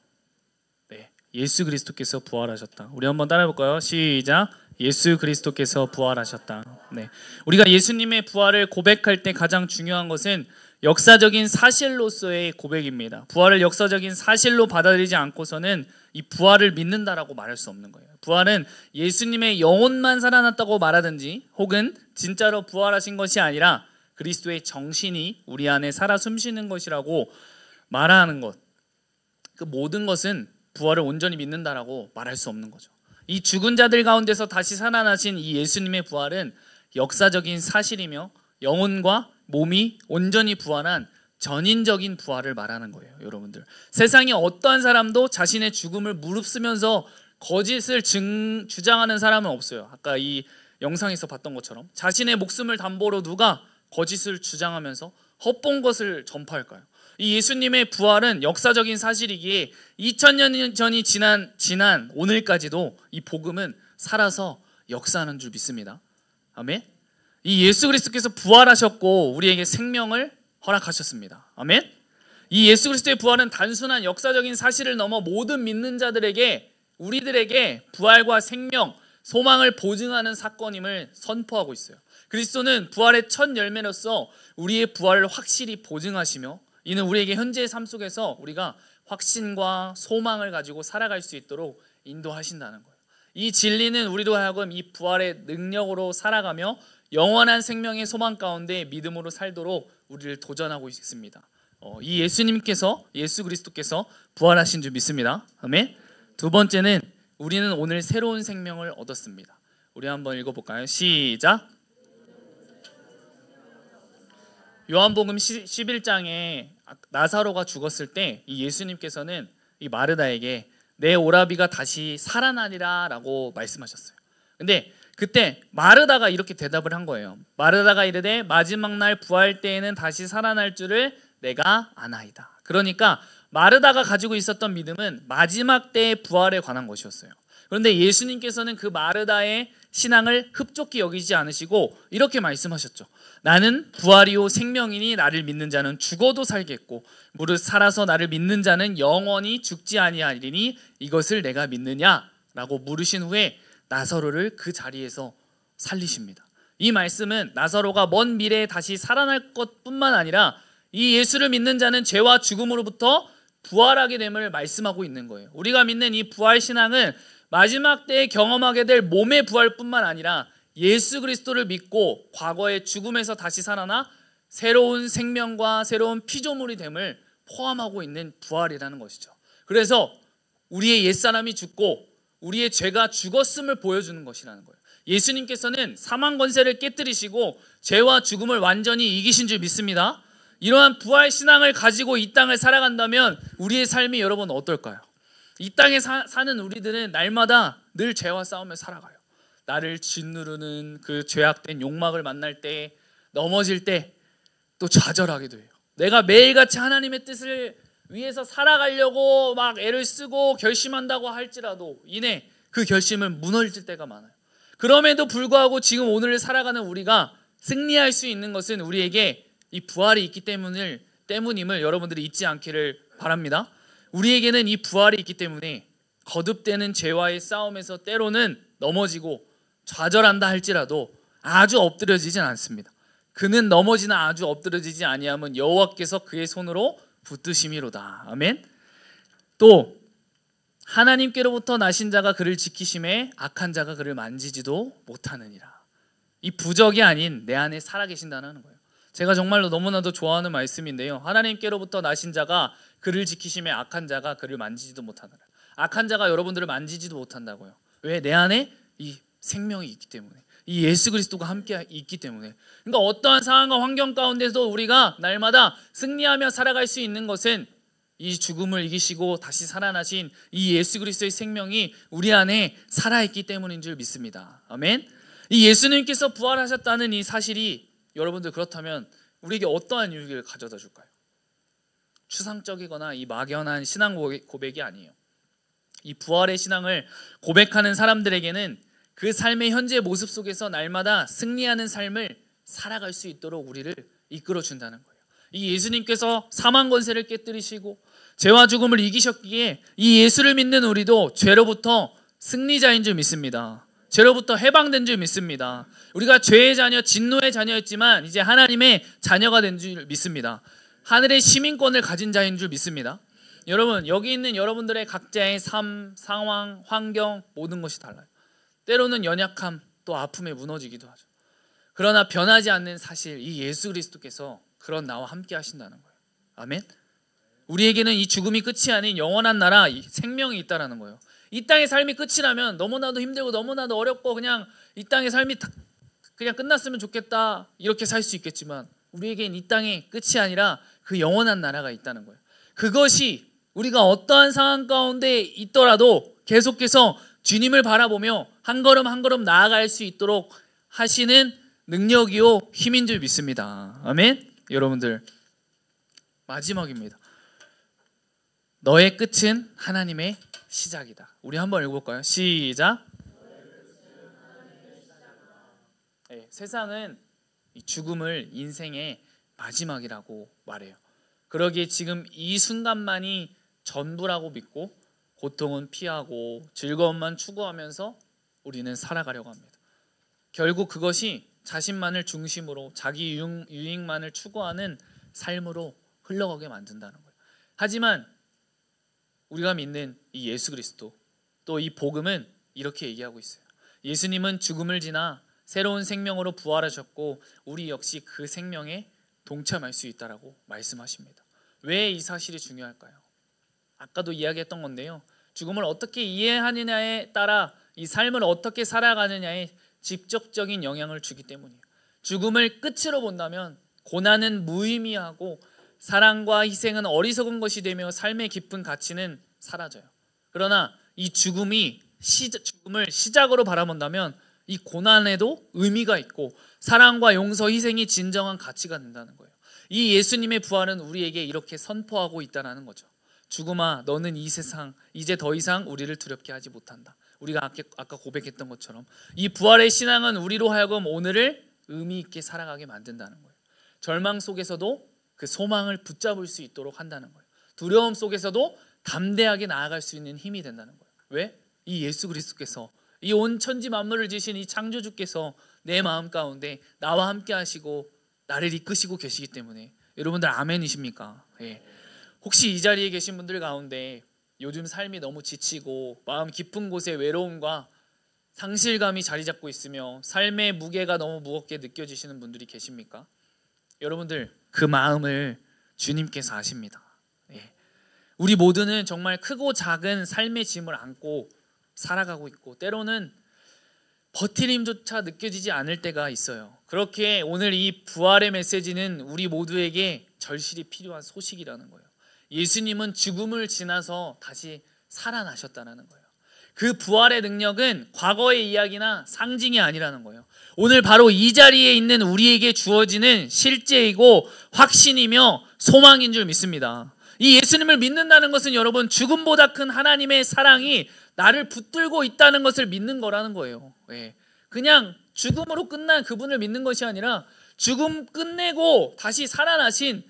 네. 예수 그리스도께서 부활하셨다. 우리 한번 따라해볼까요? 시작. 예수 그리스도께서 부활하셨다. 네. 우리가 예수님의 부활을 고백할 때 가장 중요한 것은 역사적인 사실로서의 고백입니다. 부활을 역사적인 사실로 받아들이지 않고서는 이 부활을 믿는다라고 말할 수 없는 거예요. 부활은 예수님의 영혼만 살아났다고 말하든지 혹은 진짜로 부활하신 것이 아니라 그리스도의 정신이 우리 안에 살아 숨쉬는 것이라고 말하는 것. 그 모든 것은 부활을 온전히 믿는다라고 말할 수 없는 거죠. 이 죽은 자들 가운데서 다시 살아나신 이 예수님의 부활은 역사적인 사실이며 영혼과 몸이 온전히 부활한 전인적인 부활을 말하는 거예요. 여러분들, 세상에 어떠한 사람도 자신의 죽음을 무릅쓰면서 거짓을 주장하는 사람은 없어요. 아까 이 영상에서 봤던 것처럼 자신의 목숨을 담보로 누가 거짓을 주장하면서 헛본 것을 전파할까요? 이 예수님의 부활은 역사적인 사실이기에 2000년 전이 지난 오늘까지도 이 복음은 살아서 역사하는 줄 믿습니다. 아멘. 이 예수 그리스도께서 부활하셨고 우리에게 생명을 허락하셨습니다. 아멘. 이 예수 그리스도의 부활은 단순한 역사적인 사실을 넘어 모든 믿는 자들에게 우리들에게 부활과 생명, 소망을 보증하는 사건임을 선포하고 있어요. 그리스도는 부활의 첫 열매로서 우리의 부활을 확실히 보증하시며 이는 우리에게 현재의 삶 속에서 우리가 확신과 소망을 가지고 살아갈 수 있도록 인도하신다는 거예요. 이 진리는 우리로 하여금 이 부활의 능력으로 살아가며 영원한 생명의 소망 가운데 믿음으로 살도록 우리를 도전하고 있습니다. 이 예수 그리스도께서 부활하신 줄 믿습니다. 아멘. 두 번째는 우리는 오늘 새로운 생명을 얻었습니다. 우리 한번 읽어볼까요? 시작. 요한복음 11장에 나사로가 죽었을 때 이 예수님께서는 이 마르다에게 내 오라비가 다시 살아나리라 라고 말씀하셨어요. 근데 그때 마르다가 이렇게 대답을 한 거예요. 마르다가 이르되 마지막 날 부활 때에는 다시 살아날 줄을 내가 아나이다. 그러니까 마르다가 가지고 있었던 믿음은 마지막 때의 부활에 관한 것이었어요. 그런데 예수님께서는 그 마르다의 신앙을 흡족히 여기지 않으시고 이렇게 말씀하셨죠. 나는 부활이요 생명이니 나를 믿는 자는 죽어도 살겠고 무릇 살아서 나를 믿는 자는 영원히 죽지 아니하리니 이것을 내가 믿느냐라고 물으신 후에 나사로를 그 자리에서 살리십니다. 이 말씀은 나사로가 먼 미래에 다시 살아날 것뿐만 아니라 이 예수를 믿는 자는 죄와 죽음으로부터 부활하게 됨을 말씀하고 있는 거예요. 우리가 믿는 이 부활 신앙은 마지막 때에 경험하게 될 몸의 부활뿐만 아니라 예수 그리스도를 믿고 과거의 죽음에서 다시 살아나 새로운 생명과 새로운 피조물이 됨을 포함하고 있는 부활이라는 것이죠. 그래서 우리의 옛사람이 죽고 우리의 죄가 죽었음을 보여주는 것이라는 거예요. 예수님께서는 사망 권세를 깨뜨리시고 죄와 죽음을 완전히 이기신 줄 믿습니다. 이러한 부활 신앙을 가지고 이 땅을 살아간다면 우리의 삶이 여러분 어떨까요? 이 땅에 사는 우리들은 날마다 늘 죄와 싸우며 살아가요. 나를 짓누르는 그 죄악된 욕망을 만날 때, 넘어질 때 또 좌절하기도 해요. 내가 매일같이 하나님의 뜻을 위해서 살아가려고 막 애를 쓰고 결심한다고 할지라도 이내 그 결심은 무너질 때가 많아요. 그럼에도 불구하고 지금 오늘을 살아가는 우리가 승리할 수 있는 것은 우리에게 이 부활이 있기 때문임을 여러분들이 잊지 않기를 바랍니다. 우리에게는 이 부활이 있기 때문에 거듭되는 죄와의 싸움에서 때로는 넘어지고 좌절한다 할지라도 아주 엎드려지진 않습니다. 그는 넘어지나 아주 엎드러지지 아니하면 여호와께서 그의 손으로 붙드심이로다. 아멘. 또 하나님께로부터 나신 자가 그를 지키심에 악한 자가 그를 만지지도 못하느니라. 이 부적이 아닌 내 안에 살아계신다는 거예요. 제가 정말로 너무나도 좋아하는 말씀인데요. 하나님께로부터 나신 자가 그를 지키심에 악한 자가 그를 만지지도 못하느라. 악한 자가 여러분들을 만지지도 못한다고요. 왜? 내 안에 이 생명이 있기 때문에, 이 예수 그리스도가 함께 있기 때문에. 그러니까 어떠한 상황과 환경 가운데서 우리가 날마다 승리하며 살아갈 수 있는 것은 이 죽음을 이기시고 다시 살아나신 이 예수 그리스도의 생명이 우리 안에 살아있기 때문인 줄 믿습니다. 아멘. 이 예수님께서 부활하셨다는 이 사실이 여러분들 그렇다면 우리에게 어떠한 유익을 가져다 줄까요? 추상적이거나 이 막연한 신앙 고백이 아니에요. 이 부활의 신앙을 고백하는 사람들에게는 그 삶의 현재 모습 속에서 날마다 승리하는 삶을 살아갈 수 있도록 우리를 이끌어 준다는 거예요. 이 예수님께서 사망 권세를 깨뜨리시고 죄와 죽음을 이기셨기에 이 예수를 믿는 우리도 죄로부터 승리자인 줄 믿습니다. 죄로부터 해방된 줄 믿습니다. 우리가 죄의 자녀, 진노의 자녀였지만 이제 하나님의 자녀가 된 줄 믿습니다. 하늘의 시민권을 가진 자인 줄 믿습니다. 여러분, 여기 있는 여러분들의 각자의 삶, 상황, 환경 모든 것이 달라요. 때로는 연약함, 또 아픔에 무너지기도 하죠. 그러나 변하지 않는 사실, 이 예수 그리스도께서 그런 나와 함께 하신다는 거예요. 아멘. 우리에게는 이 죽음이 끝이 아닌 영원한 나라, 생명이 있다라는 거예요. 이 땅의 삶이 끝이라면 너무나도 힘들고 너무나도 어렵고 그냥 이 땅의 삶이 그냥 끝났으면 좋겠다 이렇게 살 수 있겠지만 우리에겐 이 땅의 끝이 아니라 그 영원한 나라가 있다는 거예요. 그것이 우리가 어떠한 상황 가운데 있더라도 계속해서 주님을 바라보며 한 걸음 한 걸음 나아갈 수 있도록 하시는 능력이요 힘인 줄 믿습니다. 아멘. 여러분들, 마지막입니다. 너의 끝은 하나님의 시작이다. 우리 한번 읽어볼까요? 시작. 네, 세상은 이 죽음을 인생의 마지막이라고 말해요. 그러기에 지금 이 순간만이 전부라고 믿고 고통은 피하고 즐거움만 추구하면서 우리는 살아가려고 합니다. 결국 그것이 자신만을 중심으로 자기 유익만을 추구하는 삶으로 흘러가게 만든다는 거예요. 하지만 우리가 믿는 이 예수 그리스도, 또 이 복음은 이렇게 얘기하고 있어요. 예수님은 죽음을 지나 새로운 생명으로 부활하셨고 우리 역시 그 생명에 동참할 수 있다라고 말씀하십니다. 왜 이 사실이 중요할까요? 아까도 이야기했던 건데요. 죽음을 어떻게 이해하느냐에 따라 이 삶을 어떻게 살아가느냐에 직접적인 영향을 주기 때문이에요. 죽음을 끝으로 본다면 고난은 무의미하고 사랑과 희생은 어리석은 것이 되며 삶의 깊은 가치는 사라져요. 그러나 이 죽음을 시작으로 바라본다면 이 고난에도 의미가 있고 사랑과 용서, 희생이 진정한 가치가 된다는 거예요. 이 예수님의 부활은 우리에게 이렇게 선포하고 있다는 거죠. 죽음아, 너는 이 세상 이제 더 이상 우리를 두렵게 하지 못한다. 우리가 아까 고백했던 것처럼 이 부활의 신앙은 우리로 하여금 오늘을 의미 있게 살아가게 만든다는 거예요. 절망 속에서도 그 소망을 붙잡을 수 있도록 한다는 거예요. 두려움 속에서도 담대하게 나아갈 수 있는 힘이 된다는 거예요. 왜? 이 예수 그리스도께서, 이 온 천지 만물을 지으신 이 창조주께서 내 마음 가운데 나와 함께 하시고 나를 이끄시고 계시기 때문에. 여러분들 아멘이십니까? 예. 혹시 이 자리에 계신 분들 가운데 요즘 삶이 너무 지치고 마음 깊은 곳에 외로움과 상실감이 자리 잡고 있으며 삶의 무게가 너무 무겁게 느껴지시는 분들이 계십니까? 여러분들, 그 마음을 주님께서 아십니다. 예. 우리 모두는 정말 크고 작은 삶의 짐을 안고 살아가고 있고 때로는 버티림조차 느껴지지 않을 때가 있어요. 그렇게 오늘 이 부활의 메시지는 우리 모두에게 절실히 필요한 소식이라는 거예요. 예수님은 죽음을 지나서 다시 살아나셨다는 거예요. 그 부활의 능력은 과거의 이야기나 상징이 아니라는 거예요. 오늘 바로 이 자리에 있는 우리에게 주어지는 실제이고 확신이며 소망인 줄 믿습니다. 이 예수님을 믿는다는 것은 여러분, 죽음보다 큰 하나님의 사랑이 나를 붙들고 있다는 것을 믿는 거라는 거예요. 예. 그냥 죽음으로 끝난 그분을 믿는 것이 아니라 죽음 끝내고 다시 살아나신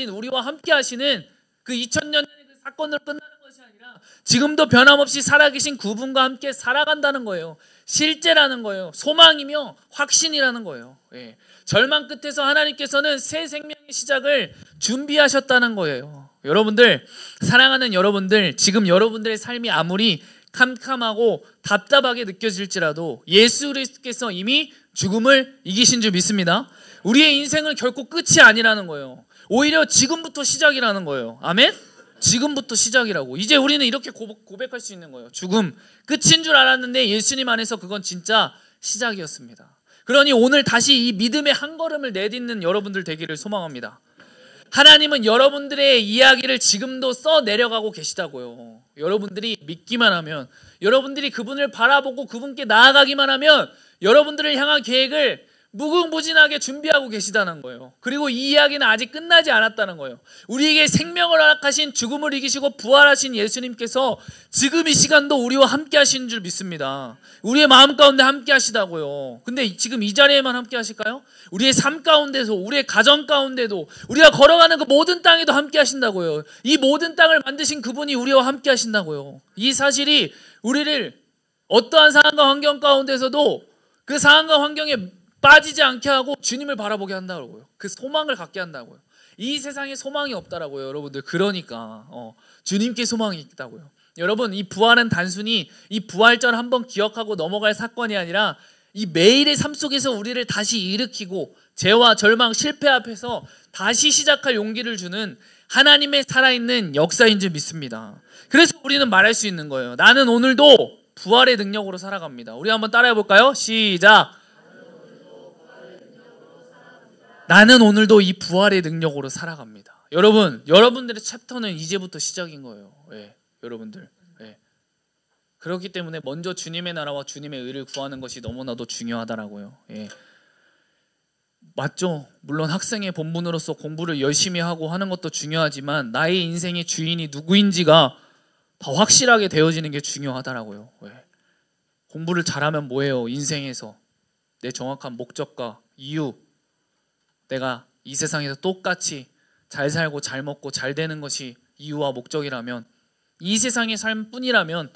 우리와 함께 하시는 그 2000년의 그 사건으로 끝나는 것이 것이 아니라 지금도 변함없이 살아계신 그분과 함께 살아간다는 거예요. 실제라는 거예요. 소망이며 확신이라는 거예요. 예. 절망 끝에서 하나님께서는 새 생명의 시작을 준비하셨다는 거예요. 여러분들, 사랑하는 여러분들, 지금 여러분들의 삶이 아무리 캄캄하고 답답하게 느껴질지라도 예수 그리스도께서 이미 죽음을 이기신 줄 믿습니다. 우리의 인생은 결코 끝이 아니라는 거예요. 오히려 지금부터 시작이라는 거예요. 아멘? 지금부터 시작이라고. 이제 우리는 이렇게 고백할 수 있는 거예요. 죽음 끝인 줄 알았는데 예수님 안에서 그건 진짜 시작이었습니다. 그러니 오늘 다시 이 믿음의 한 걸음을 내딛는 여러분들 되기를 소망합니다. 하나님은 여러분들의 이야기를 지금도 써 내려가고 계시다고요. 여러분들이 믿기만 하면, 여러분들이 그분을 바라보고 그분께 나아가기만 하면 여러분들을 향한 계획을 무궁무진하게 준비하고 계시다는 거예요. 그리고 이 이야기는 아직 끝나지 않았다는 거예요. 우리에게 생명을 허락하신, 죽음을 이기시고 부활하신 예수님께서 지금 이 시간도 우리와 함께 하시는 줄 믿습니다. 우리의 마음 가운데 함께 하시다고요. 근데 지금 이 자리에만 함께 하실까요? 우리의 삶 가운데서, 우리의 가정 가운데도, 우리가 걸어가는 그 모든 땅에도 함께 하신다고요. 이 모든 땅을 만드신 그분이 우리와 함께 하신다고요. 이 사실이 우리를 어떠한 상황과 환경 가운데서도 그 상황과 환경에 빠지지 않게 하고 주님을 바라보게 한다고요. 그 소망을 갖게 한다고요. 이 세상에 소망이 없다라고요, 여러분들. 그러니까 주님께 소망이 있다고요. 여러분, 이 부활은 단순히 이 부활절 한번 기억하고 넘어갈 사건이 아니라 이 매일의 삶 속에서 우리를 다시 일으키고 죄와 절망, 실패 앞에서 다시 시작할 용기를 주는 하나님의 살아있는 역사인 줄 믿습니다. 그래서 우리는 말할 수 있는 거예요. 나는 오늘도 부활의 능력으로 살아갑니다. 우리 한번 따라해 볼까요? 시작! 나는 오늘도 이 부활의 능력으로 살아갑니다. 여러분, 여러분들의 챕터는 이제부터 시작인 거예요. 예, 여러분들. 예. 그렇기 때문에 먼저 주님의 나라와 주님의 의를 구하는 것이 너무나도 중요하다라고요. 예. 맞죠? 물론 학생의 본분으로서 공부를 열심히 하고 하는 것도 중요하지만 나의 인생의 주인이 누구인지가 더 확실하게 되어지는 게 중요하다라고요. 예. 공부를 잘하면 뭐예요? 인생에서 내 정확한 목적과 이유, 내가 이 세상에서 똑같이 잘 살고 잘 먹고 잘 되는 것이 이유와 목적이라면, 이 세상의 삶뿐이라면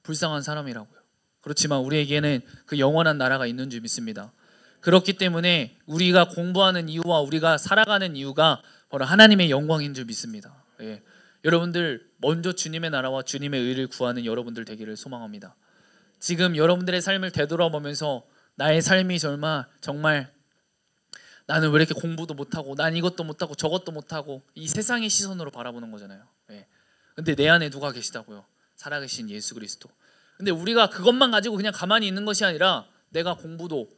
불쌍한 사람이라고요. 그렇지만 우리에게는 그 영원한 나라가 있는 줄 믿습니다. 그렇기 때문에 우리가 공부하는 이유와 우리가 살아가는 이유가 바로 하나님의 영광인 줄 믿습니다. 예. 여러분들, 먼저 주님의 나라와 주님의 의를 구하는 여러분들 되기를 소망합니다. 지금 여러분들의 삶을 되돌아보면서 나의 삶이 정말 나는 왜 이렇게 공부도 못하고, 난 이것도 못하고 저것도 못하고, 이 세상의 시선으로 바라보는 거잖아요. 예. 근데 내 안에 누가 계시다고요? 살아계신 예수 그리스도. 근데 우리가 그것만 가지고 그냥 가만히 있는 것이 아니라 내가 공부도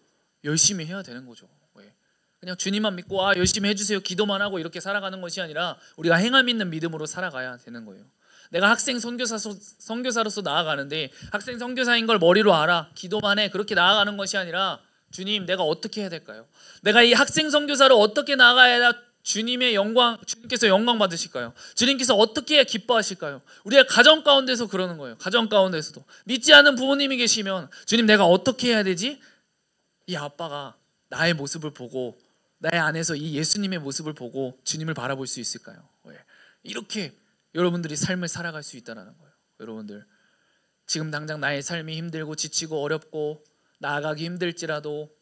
열심히 해야 되는 거죠. 예. 그냥 주님만 믿고 열심히 해주세요, 기도만 하고 이렇게 살아가는 것이 아니라 우리가 행함 있는 믿음으로 살아가야 되는 거예요. 내가 학생 선교사로서 나아가는데 학생 선교사인 걸 머리로 알아, 기도만 해, 그렇게 나아가는 것이 아니라 주님, 내가 어떻게 해야 될까요? 내가 이 학생 선교사로 어떻게 나가야 주님께서 영광 받으실까요? 주님께서 어떻게 해야 기뻐하실까요? 우리의 가정 가운데서 그러는 거예요. 가정 가운데서도 믿지 않는 부모님이 계시면 주님, 내가 어떻게 해야 되지? 이 아빠가 나의 모습을 보고, 나의 안에서 이 예수님의 모습을 보고 주님을 바라볼 수 있을까요? 왜? 이렇게 여러분들이 삶을 살아갈 수 있다는 거예요. 여러분들, 지금 당장 나의 삶이 힘들고 지치고 어렵고 나아가기 힘들지라도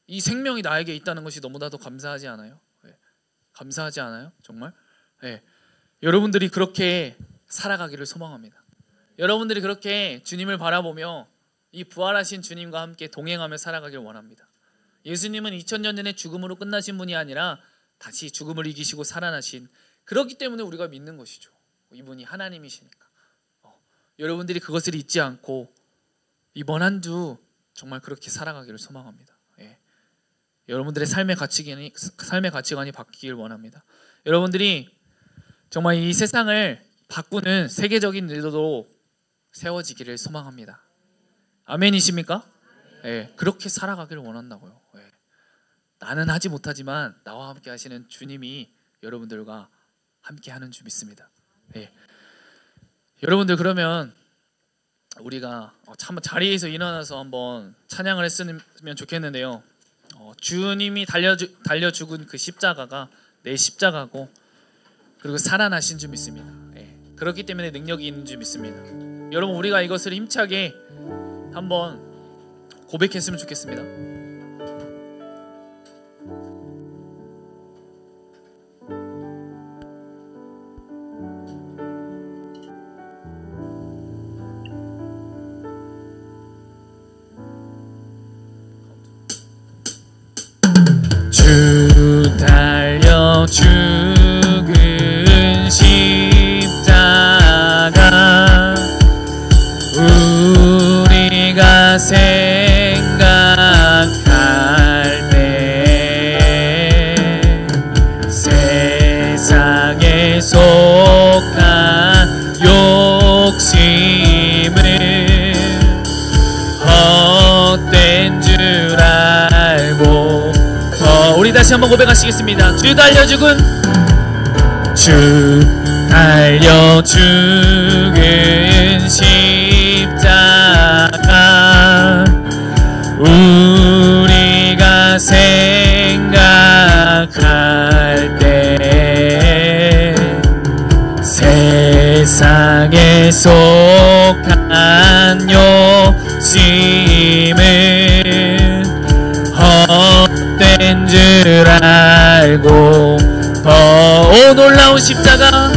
이 생명이 나에게 있다는 것이 너무나도 감사하지 않아요? 네. 감사하지 않아요? 정말? 네. 여러분들이 그렇게 살아가기를 소망합니다. 여러분들이 그렇게 주님을 바라보며 이 부활하신 주님과 함께 동행하며 살아가길 원합니다. 예수님은 2000년 전에 죽음으로 끝나신 분이 아니라 다시 죽음을 이기시고 살아나신, 그렇기 때문에 우리가 믿는 것이죠. 이분이 하나님이시니까. 여러분들이 그것을 잊지 않고 이번 한 주 정말 그렇게 살아가기를 소망합니다. 예. 여러분들의 삶의 가치관이 바뀌길 원합니다. 여러분들이 정말 이 세상을 바꾸는 세계적인 리더로 세워지기를 소망합니다. 아멘이십니까? 예. 그렇게 살아가기를 원한다고요. 예. 나는 하지 못하지만 나와 함께 하시는 주님이 여러분들과 함께 하는 줄 믿습니다. 예. 여러분들, 그러면 우리가 참 자리에서 일어나서 한번 찬양을 했으면 좋겠는데요. 주님이 달려 죽은 그 십자가가 내 십자가고, 그리고 살아나신 줄 믿습니다. 예. 그렇기 때문에 능력이 있는 줄 믿습니다. 여러분, 우리가 이것을 힘차게 한번 고백했으면 좋겠습니다. 주 달려 죽은 십자가 우리가 생각할 때 세상에 속한 욕심을 헛된 줄 알고 우리 다시 한번 고백하시겠습니다. 주 달려 죽은 십자가 우리가 생각할 때 세상에 속한 욕심을 헛된 줄 알고 오 놀라운 십자가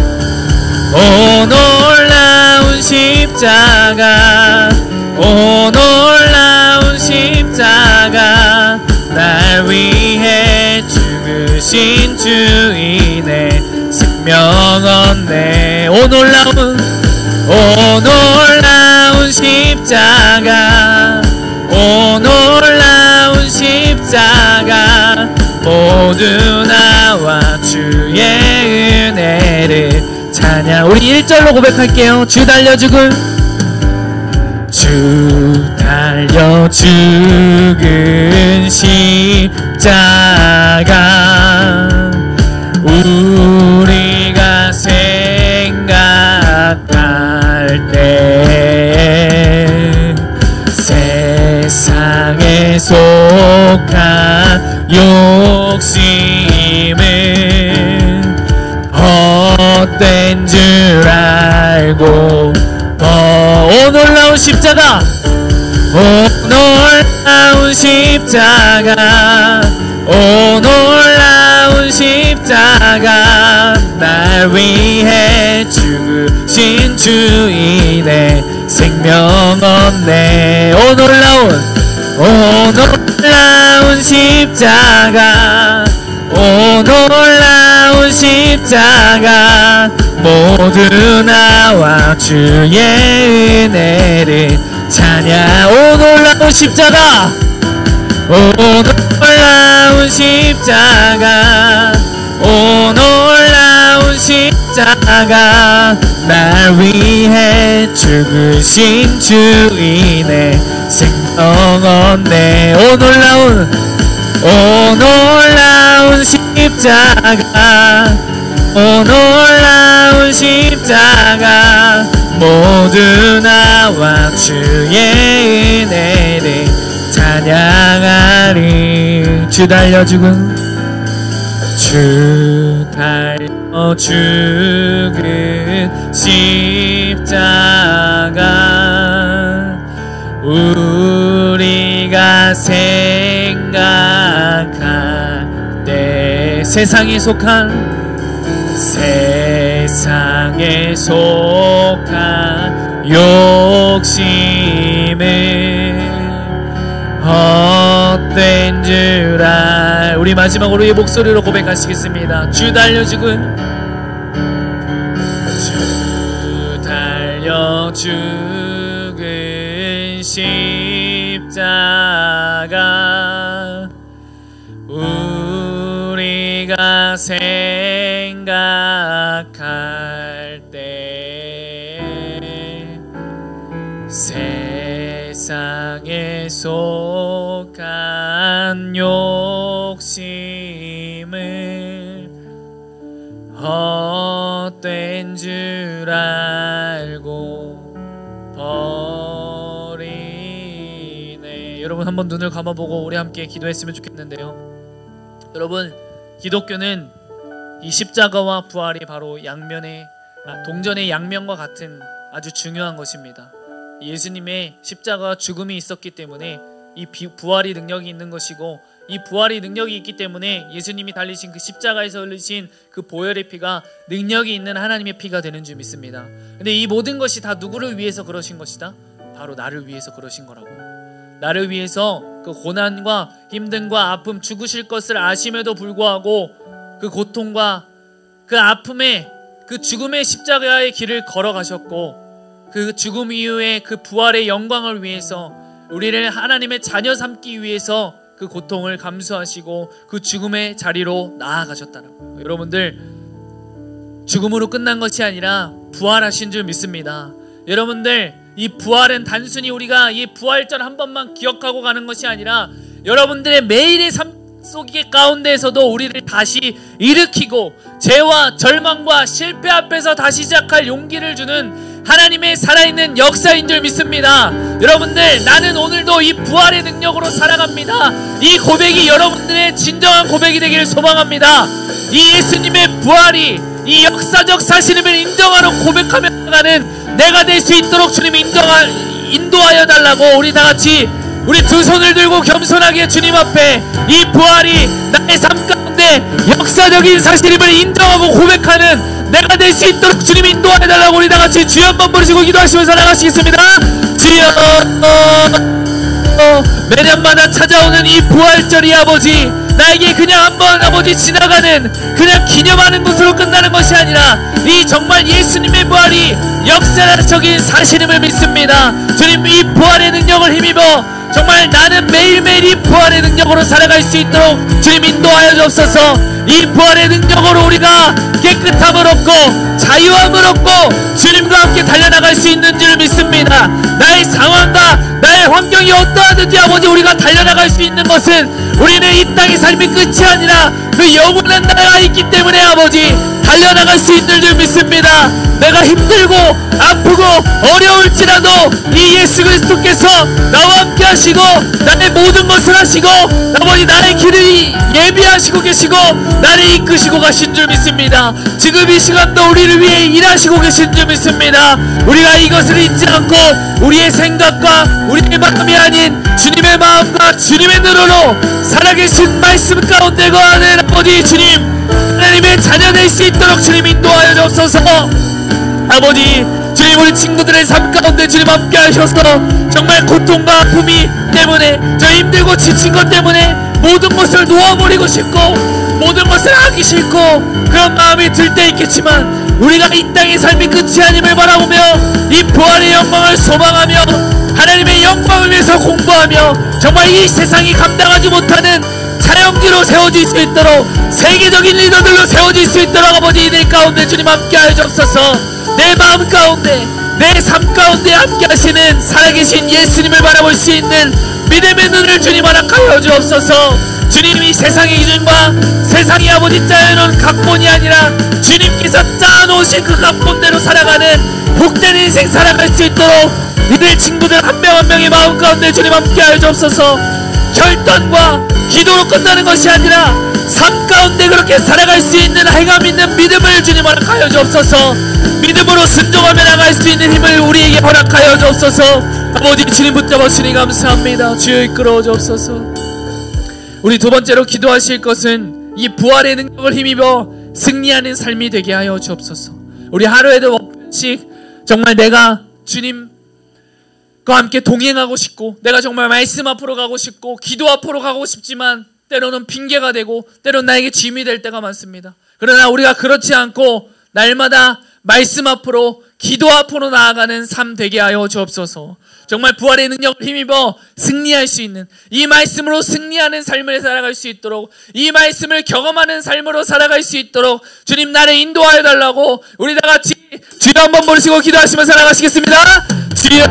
오 놀라운 십자가 오 놀라운 십자가 날 위해 죽으신 주인의 생명 얻네 오 놀라운 십자가 오 놀라운 십자가 모두 나와 주의 은혜를 찬양 우리 1절로 고백할게요. 주 달려 죽은 십자가 우리가 생각할 때 세상에 속한 욕심을 헛된 줄 알고 오 놀라운 십자가 오 놀라운 십자가 오 놀라운 십자가 날 위해 죽으신 주인의 생명 얻네 오 놀라운 십자가 오 놀라운 십자가 모두 나와 주의 은혜를 찬양 오 놀라운 십자가 오 놀라운 십자가 오 놀라운 십자가 날 위해 죽으신 주인의 생명 얻네 오 놀라운 십자가 오 놀라운 십자가 모두 나와 주의 은혜를 찬양하리 주 달려 죽은 십자가 우리가 생각할 때 세상에 속한 욕심을 헛된 줄 알 우리 마지막으로 이 목소리로 고백하시겠습니다. 주 달려 죽은 십자가 우리가 생각할 때 세상에 속한 욕심을 헛된 줄 알고 버리네. 여러분 한번 눈을 감아보고 우리 함께 기도했으면 좋겠는데요. 여러분 기독교는 이 십자가와 부활이 바로 양면의 동전의 양면과 같은 아주 중요한 것입니다. 예수님의 십자가 죽음이 있었기 때문에 이 부활이 능력이 있는 것이고, 이 부활이 능력이 있기 때문에 예수님이 달리신 그 십자가에서 흘리신 그 보혈의 피가 능력이 있는 하나님의 피가 되는 줄 믿습니다. 근데 이 모든 것이 다 누구를 위해서 그러신 것이다? 바로 나를 위해서 그러신 거라고요. 나를 위해서 그 고난과 힘듦과 아픔, 죽으실 것을 아심에도 불구하고 그 고통과 그 아픔에 그 죽음의 십자가의 길을 걸어가셨고, 그 죽음 이후에 그 부활의 영광을 위해서 우리를 하나님의 자녀 삼기 위해서 그 고통을 감수하시고 그 죽음의 자리로 나아가셨다라고. 여러분들, 죽음으로 끝난 것이 아니라 부활하신 줄 믿습니다. 여러분들, 이 부활은 단순히 우리가 이 부활절 한 번만 기억하고 가는 것이 아니라 여러분들의 매일의 삶 속의 가운데에서도 우리를 다시 일으키고 죄와 절망과 실패 앞에서 다시 시작할 용기를 주는 하나님의 살아있는 역사인 줄 믿습니다. 여러분들, 나는 오늘도 이 부활의 능력으로 살아갑니다. 이 고백이 여러분들의 진정한 고백이 되기를 소망합니다. 이 예수님의 부활이 이 역사적 사실임을 인정하는 고백하며 나가는 내가 될 수 있도록 주님 인도하여 달라고 우리 다같이 우리 두 손을 들고 겸손하게 주님 앞에 이 부활이 나의 삶 가운데 역사적인 사실임을 인정하고 고백하는 내가 될 수 있도록 주님 인도해달라고 우리 다같이 주여 한번 부르시고 기도하시면서 나가시겠습니다. 주여, 매년마다 찾아오는 이 부활절이 아버지, 나에게 그냥 한번 아버지 지나가는 그냥 기념하는 것으로 끝나는 것이 아니라 이 정말 예수님의 부활이 역사적인 사실임을 믿습니다. 주님, 이 부활의 능력을 힘입어 정말 나는 매일매일 이 부활의 능력으로 살아갈 수 있도록 주님 인도하여 주옵소서. 이 부활의 능력으로 우리가 깨끗함을 얻고 자유함을 얻고 주님과 함께 달려나갈 수 있는 줄 믿습니다. 나의 상황과 나의 환경이 어떠하든지 아버지 우리가 달려나갈 수 있는 것은 우리는 이 땅의 삶이 끝이 아니라 그 영원한 나라가 있기 때문에 아버지 달려나갈 수 있는 줄 믿습니다. 내가 힘들고 아프고 어려울지라도 이 예수 그리스도께서 나와 함께 하시고 나의 모든 것을 하시고 아버지 나의 길을 예비하시고 계시고 나를 이끄시고 가신 줄 믿습니다. 지금 이 시간도 우리를 위해 일하시고 계신 줄 믿습니다. 우리가 이것을 잊지 않고 우리의 생각과 우리의 마음이 아닌 주님의 마음과 주님의 눈으로 살아계신 말씀 가운데 거하는 아버지 주님, 하나님의 자녀 될 수 있도록 주님 인도하여 주옵소서. 아버지 주님, 우리 친구들의 삶 가운데 주님 함께 하셔서 정말 고통과 아픔이 때문에 저 힘들고 지친 것 때문에 모든 것을 놓아버리고 싶고 모든 것을 하기 싫고 그런 마음이 들 때 있겠지만 우리가 이 땅의 삶이 끝이 아님을 바라보며 이 부활의 영광을 소망하며 하나님의 영광을 위해서 공부하며 정말 이 세상이 감당하지 못하는 사형기로 세워질 수 있도록 세계적인 리더들로 세워질 수 있도록 아버지 이들 가운데 주님 함께하여 주옵소서. 내 마음 가운데 내 삶 가운데 함께 하시는 살아계신 예수님을 바라볼 수 있는 믿음의 눈을 주님 허락하여 주옵소서. 주님이 세상의 기준과 세상이 아버지 짜여놓은 각본이 아니라 주님께서 짜놓으신 그 각본대로 살아가는 복된 인생 살아갈 수 있도록 이들 친구들 한 명 한 명의 마음 가운데 주님 함께하여 주옵소서. 결단과 기도로 끝나는 것이 아니라 삶 가운데 그렇게 살아갈 수 있는 행함 있는 믿음을 주님 허락하여 주옵소서. 믿음으로 순종하며 나갈 수 있는 힘을 우리에게 허락하여 주옵소서. 아버지 주님 붙잡아 주니 감사합니다. 주여 이끌어 주옵소서. 우리 두 번째로 기도하실 것은 이 부활의 능력을 힘입어 승리하는 삶이 되게 하여 주옵소서. 우리 하루에도 몇 번씩 정말 내가 주님과 함께 동행하고 싶고 내가 정말 말씀 앞으로 가고 싶고 기도 앞으로 가고 싶지만 때로는 핑계가 되고 때로는 나에게 짐이 될 때가 많습니다. 그러나 우리가 그렇지 않고 날마다 말씀 앞으로 기도 앞으로 나아가는 삶 되게 하여 주옵소서. 정말 부활의 능력을 힘입어 승리할 수 있는 이 말씀으로 승리하는 삶을 살아갈 수 있도록 이 말씀을 경험하는 삶으로 살아갈 수 있도록 주님 나를 인도하여 달라고 우리 다 같이 주여 한번 부르시고 기도하시면서 나가시겠습니다. 주여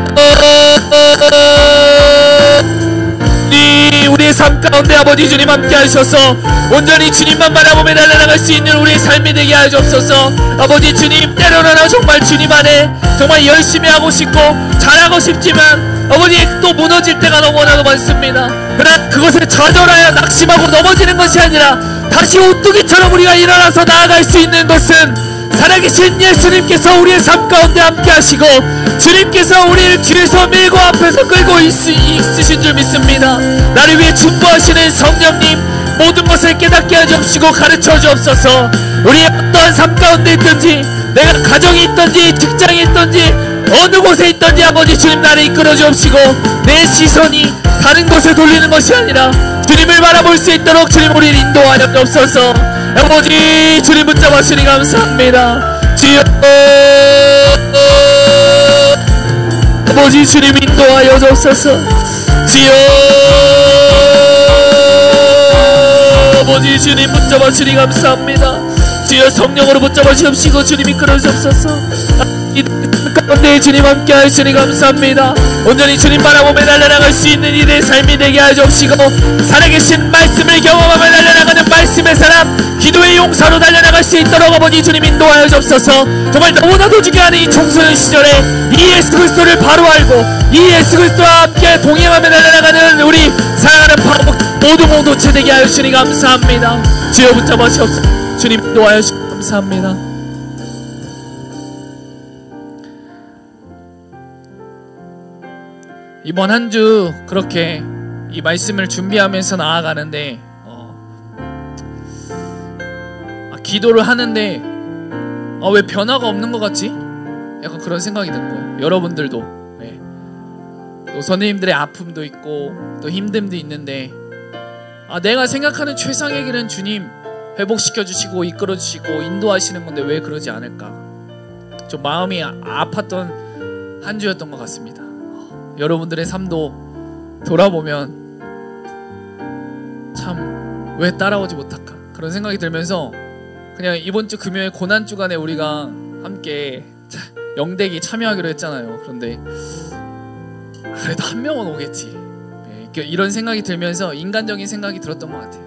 우리의 삶 가운데 아버지 주님 함께 하셔서 온전히 주님만 바라보며 달려나갈 수 있는 우리의 삶이 되게 하여 주옵소서. 아버지 주님, 때로는 정말 주님 안에 정말 열심히 하고 싶고 잘하고 싶지만 아버지 또 무너질 때가 너무나도 많습니다. 그러나 그것을 좌절하여 낙심하고 넘어지는 것이 아니라 다시 오뚜기처럼 우리가 일어나서 나아갈 수 있는 것은 살아계신 예수님께서 우리의 삶 가운데 함께 하시고 주님께서 우리를 뒤에서 밀고 앞에서 끌고 있으신 줄 믿습니다. 나를 위해 충고하시는 성령님, 모든 것을 깨닫게 하시고 가르쳐 주옵소서. 우리의 어떠한 삶 가운데 있든지, 내가 가정이 있든지 직장이 있든지 어느 곳에 있든지 아버지 주님 나를 이끌어 주옵시고 내 시선이 다른 곳에 돌리는 것이 아니라 주님을 바라볼 수 있도록 주님 우리를 인도하여 주옵소서. 아버지 주님 붙잡아 주니 감사합니다. 주여 아버지 주님 인도하여 주옵소서. 주여 아버지 주님 붙잡아 주니 감사합니다. 주여 성령으로 붙잡아 주옵시고 주님 이끌어 주옵소서. 이 가운데 주님 함께 하시니 감사합니다. 온전히 주님 바라보며 달려나갈 수 있는 이들의 삶이 되게 하여 주옵시고 살아계신 말씀을 경험하며 달려나가는 말씀의 사람, 기도의 용사로 달려나갈 수 있도록 아버지 주님 인도하여 주옵소서. 정말 너무나도 중요한 이 청소년 시절에 이 예수 그리스도를 바로 알고 이 예수 그리스도와 함께 동행하며 달려나가는 우리 사랑하는 바로 모두 공동체 되게 하여 주시니 감사합니다. 주여 붙잡아 주옵소서. 주님 인도하여 주시니 감사합니다. 이번 한 주 그렇게 이 말씀을 준비하면서 나아가는데 기도를 하는데 왜 변화가 없는 것 같지? 약간 그런 생각이 든 거예요. 여러분들도 또 선생님들의 아픔도 있고 또 힘듦도 있는데 내가 생각하는 최상의 길은 주님 회복시켜 주시고 이끌어 주시고 인도하시는 건데 왜 그러지 않을까? 좀 마음이 아팠던 한 주였던 것 같습니다. 여러분들의 삶도 돌아보면 참 왜 따라오지 못할까 그런 생각이 들면서 그냥 이번 주 금요일 고난 주간에 우리가 함께 영대기 참여하기로 했잖아요. 그런데 그래도 한 명은 오겠지 이런 생각이 들면서 인간적인 생각이 들었던 것 같아요.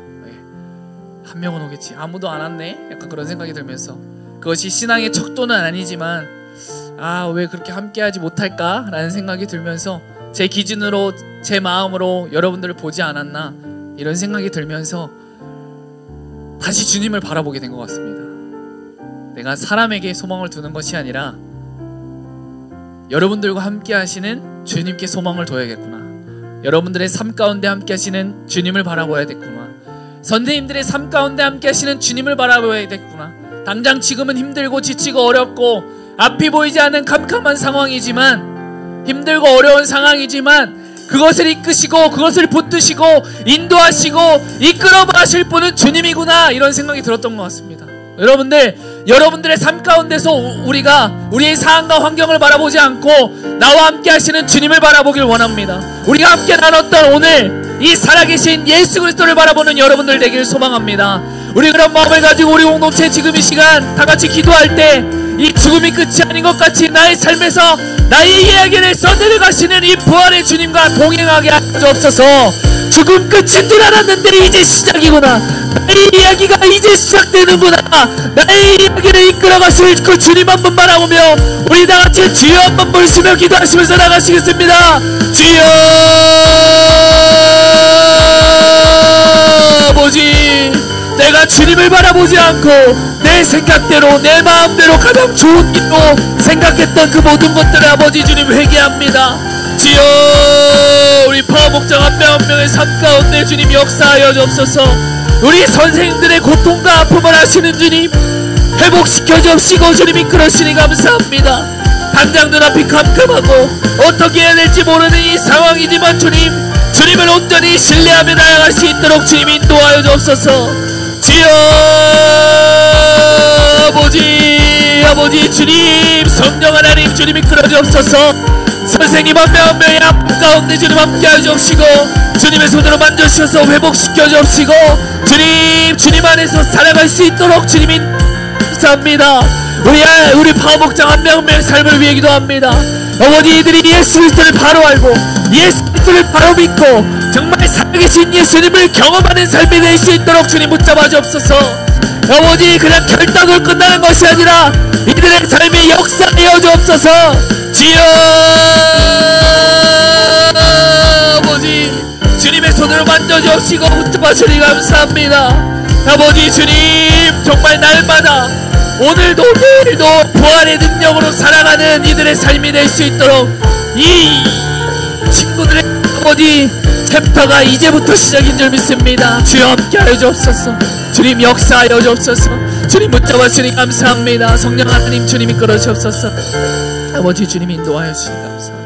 한 명은 오겠지, 아무도 안 왔네, 약간 그런 생각이 들면서 그것이 신앙의 척도는 아니지만 왜 그렇게 함께하지 못할까 라는 생각이 들면서 제 기준으로 제 마음으로 여러분들을 보지 않았나 이런 생각이 들면서 다시 주님을 바라보게 된 것 같습니다. 내가 사람에게 소망을 두는 것이 아니라 여러분들과 함께 하시는 주님께 소망을 둬야겠구나. 여러분들의 삶 가운데 함께 하시는 주님을 바라봐야겠구나. 선생님들의 삶 가운데 함께 하시는 주님을 바라봐야겠구나. 당장 지금은 힘들고 지치고 어렵고 앞이 보이지 않는 캄캄한 상황이지만, 힘들고 어려운 상황이지만 그것을 이끄시고 그것을 붙드시고 인도하시고 이끌어봐 하실 분은 주님이구나, 이런 생각이 들었던 것 같습니다. 여러분들의 삶 가운데서 우리가 우리의 상황과 환경을 바라보지 않고 나와 함께 하시는 주님을 바라보길 원합니다. 우리가 함께 나눴던 오늘 이 살아계신 예수 그리스도를 바라보는 여러분들 되길 소망합니다. 우리 그런 마음을 가지고 우리 공동체 지금 이 시간 다같이 기도할 때 이 죽음이 끝이 아닌 것 같이 나의 삶에서 나의 이야기를 써내려가시는 이 부활의 주님과 동행하게 하옵소서. 죽음 끝인 줄 알았는데 이제 시작이구나, 나의 이야기가 이제 시작되는구나, 나의 이야기를 이끌어가실 그 주님 한번 바라보며 우리 다같이 주여 한번 부르시며 기도하시면서 나가시겠습니다. 주여 아버지, 내가 주님을 바라보지 않고 내 생각대로 내 마음대로 가장 좋은 길로 생각했던 그 모든 것들을 아버지 주님 회개합니다. 주여, 우리 파워목장 한 명 한 명의 삶 가운데 주님 역사하여 주옵소서. 우리 선생님들의 고통과 아픔을 아시는 주님 회복시켜 주옵시고 주님 이끌으시니 감사합니다. 당장 눈앞이 캄캄하고 어떻게 해야 될지 모르는 이 상황이지만 주님을 온전히 신뢰하며 나아갈 수 있도록 주님 인도하여 주옵소서. 주여 아버지 주님, 성령 하나님 주님 이끌어 주옵소서. 선생님 한 명 한 명의 아픔 가운데 주님 함께하여 주옵시고 주님의 손으로 만져주셔서 회복시켜 주옵시고 주님 안에서 살아갈 수 있도록 주님이 감사합니다. 우리 파워목장 한 명 한 명의 삶을 위해 기도합니다. 아버지, 이들이 예수 그리스도를 바로 알고 예수 그리스도를 바로 믿고 정말 살아계신 예수님을 경험하는 삶이 될 수 있도록 주님 붙잡아 주옵소서. 아버지, 그냥 결단으로 끝나는 것이 아니라 이들의 삶의 역사되어 주옵소서. 주여 아버지, 주님의 손으로 만져주옵시고 붙잡아 주니 감사합니다. 아버지 주님, 정말 날마다 오늘도 내일도 부활의 능력으로 살아가는 이들의 삶이 될 수 있도록 이 친구들의 아버지 챕터가 이제부터 시작인 줄 믿습니다. 주여 함께하여 주옵소서. 주님 역사하여 주옵소서. 주님 붙잡아 주님 감사합니다. 성령 하나님 주님 이끌어 주옵소서. 아버지 주님 인도하여 주님 감사합니다.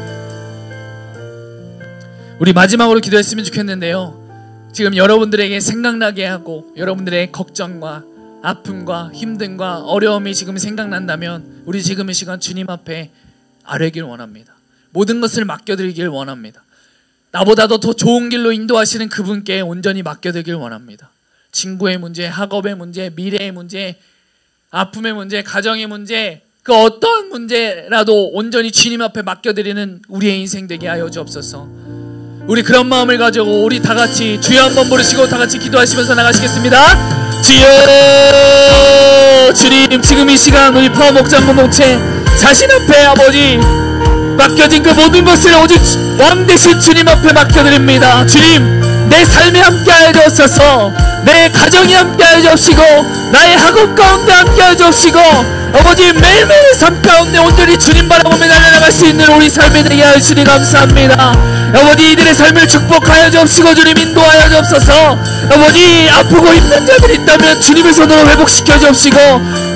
우리 마지막으로 기도했으면 좋겠는데요, 지금 여러분들에게 생각나게 하고 여러분들의 걱정과 아픔과 힘듦과 어려움이 지금 생각난다면 우리 지금 이 시간 주님 앞에 아뢰길 원합니다. 모든 것을 맡겨드리길 원합니다. 나보다도 더 좋은 길로 인도하시는 그분께 온전히 맡겨드리길 원합니다. 친구의 문제, 학업의 문제, 미래의 문제, 아픔의 문제, 가정의 문제, 그 어떤 문제라도 온전히 주님 앞에 맡겨드리는 우리의 인생 되게 하여 주옵소서. 우리 그런 마음을 가지고 우리 다같이 주여 한번 부르시고 다같이 기도하시면서 나가시겠습니다. 주여, 주님 지금 이 시간 우리 파워 목장 공동체 자신 앞에 아버지 맡겨진 그 모든 것을 오직 왕 대신 주님 앞에 맡겨드립니다. 주님, 내 삶에 함께하여 주옵소서. 내 가정이 함께하여 주옵시고 나의 학업 가운데 함께하여 주옵시고 아버지 매일매일 삶 가운데 온전히 주님 바라보며 달려나갈 수 있는 우리 삶이 되게 하여 주니 감사합니다. 아버지 이들의 삶을 축복하여 주옵시고 주님 인도하여 주옵소서. 아버지 아프고 힘든 자들이 있다면 주님의 손으로 회복시켜 주옵시고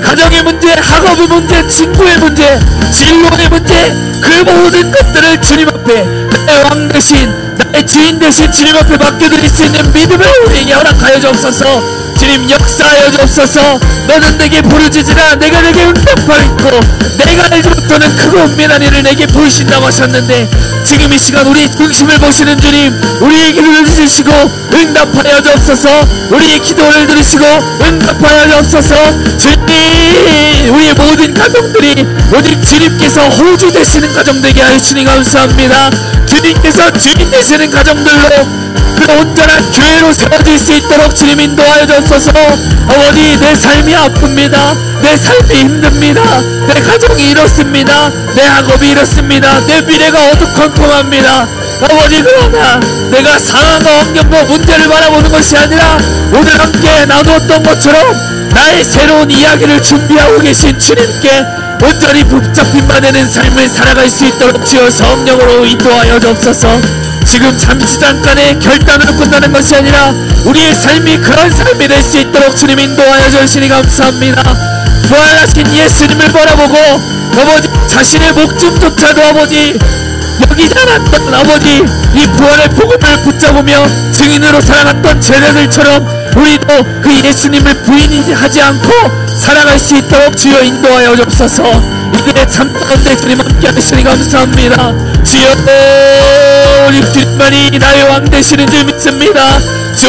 가정의 문제, 학업의 문제, 친구의 문제, 진로의 문제 그 모든 것들을 주님 앞에 나의 왕 대신 나의 주인 대신 주님 앞에 맡겨드릴 수 있는 믿음을 우리에게 허락하여 주옵소서. 주님 역사하여 주옵소서. 너는 내게 부르짖으라 내가 내게 응답하였고 내가 알지 못하는 크고 은밀한 일을 내게 보이신다고 하셨는데 지금 이 시간 우리 중심을 보시는 주님 우리의 기도를 들으시고 응답하여 주옵소서. 우리의 기도를 들으시고 응답하여 주옵소서. 주님 우리의 모든 가정들이 오직 주님께서 호주 되시는 가정 되게 하여 주니 감사합니다. 주님께서 주인 되시는 가정들로 그 온전한 교회로 세워질 수 있도록 주님 인도하여 주옵소서. 아버지 내 삶이 아픕니다. 내 삶이 힘듭니다. 내 가정이 이렇습니다. 내 학업이 이렇습니다. 내 미래가 어두컴컴합니다. 아버지 그러나 내가 상황과 환경과 문제를 바라보는 것이 아니라 오늘 함께 나누었던 것처럼 나의 새로운 이야기를 준비하고 계신 주님께 온전히 붙잡힌 바 되는 삶을 살아갈 수 있도록 주여 성령으로 인도하여 주옵소서. 지금 잠시 잠깐의 결단으로 끝나는 것이 아니라 우리의 삶이 그런 삶이 될 수 있도록 주님 인도하여 주시니 감사합니다. 부활하신 예수님을 바라보고 아버지 자신의 목숨조차도 아버지 여기지 않았던 아버지 이 부활의 복음을 붙잡으며 증인으로 살아갔던 제자들처럼 우리도 그 예수님을 부인하지 않고 살아갈 수 있도록 주여 인도하여 주옵소서. 이들의 삶 가운데 주님 함께 하시니 감사합니다. 주여 우리 주님만이 나의 왕 되시는 줄 믿습니다.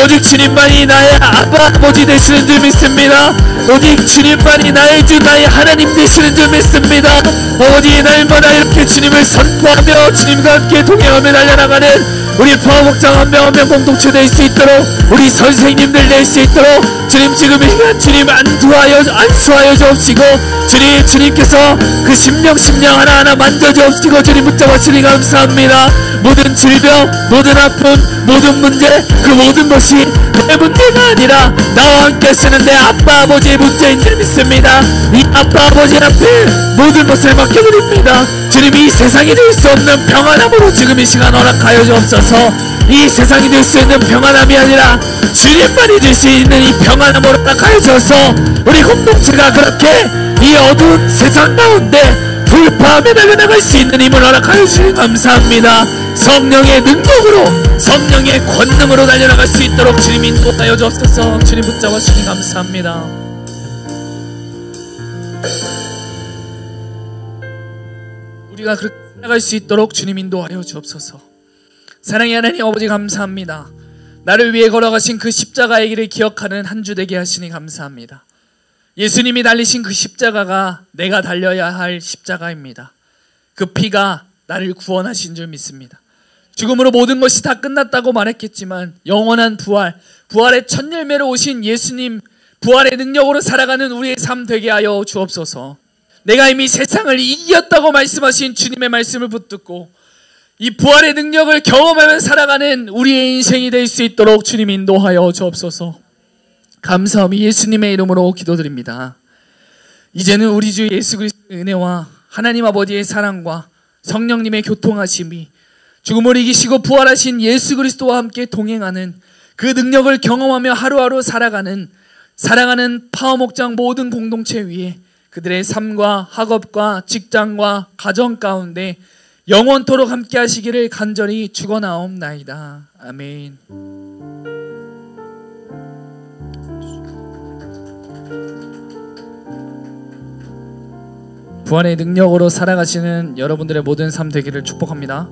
오직 주님만이 나의 아버지 되시는 줄 믿습니다. 오직 주님만이 나의 주 나의 하나님 되시는 줄 믿습니다. 아버지 날마다 이렇게 주님을 선포하며 주님과 함께 동행하며 달려나가는 우리 파워목장 한 명 한 명 공동체 될 수 있도록 우리 선생님들 될 수 있도록 주님 지금 이 시간 주님 안수하여 주옵시고 주님께서 그 심령 하나하나 만져주옵시고 주님 붙잡아 주니 감사합니다. 모든 질병 모든 아픔 모든 문제 그 모든 것이 내 문제가 아니라 나와 함께 하시는 내 아빠 아버지의 문제인 줄 믿습니다. 이 아빠 아버지 앞에 모든 것을 맡겨드립니다. 주님 이 세상이 될 수 없는 평안함으로 지금 이 시간 허락하여 주옵소서. 이 세상이 될 수 있는 평안함이 아니라 주님만이 줄 수 있는 이 평안함으로 허락하여 주셔서 우리 공동체가 그렇게 이 어두운 세상 가운데 불파하며 달려나갈 수 있는 힘을 허락하여 주시니 감사합니다. 성령의 능력으로 성령의 권능으로 달려나갈 수 있도록 주님 인도하여 주옵소서. 주님 붙잡아 주시니 감사합니다. 우리가 그렇게 나갈 수 있도록 주님 인도하여 주옵소서. 사랑의 하나님 아버지 감사합니다. 나를 위해 걸어가신 그 십자가의 길을 기억하는 한 주 되게 하시니 감사합니다. 예수님이 달리신 그 십자가가 내가 달려야 할 십자가입니다. 그 피가 나를 구원하신 줄 믿습니다. 죽음으로 모든 것이 다 끝났다고 말했겠지만 영원한 부활의 첫 열매로 오신 예수님 부활의 능력으로 살아가는 우리의 삶 되게 하여 주옵소서. 내가 이미 세상을 이겼다고 말씀하신 주님의 말씀을 붙듣고 이 부활의 능력을 경험하며 살아가는 우리의 인생이 될 수 있도록 주님 인도하여 주옵소서. 감사함이 예수님의 이름으로 기도드립니다. 이제는 우리 주 예수 그리스도의 은혜와 하나님 아버지의 사랑과 성령님의 교통하심이 죽음을 이기시고 부활하신 예수 그리스도와 함께 동행하는 그 능력을 경험하며 하루하루 살아가는 사랑하는 파워목장 모든 공동체 위에 그들의 삶과 학업과 직장과 가정 가운데 영원토록 함께 하시기를 간절히 축원하옵나이다. 아멘. 부활의 능력으로 살아가시는 여러분들의 모든 삶 되기를 축복합니다.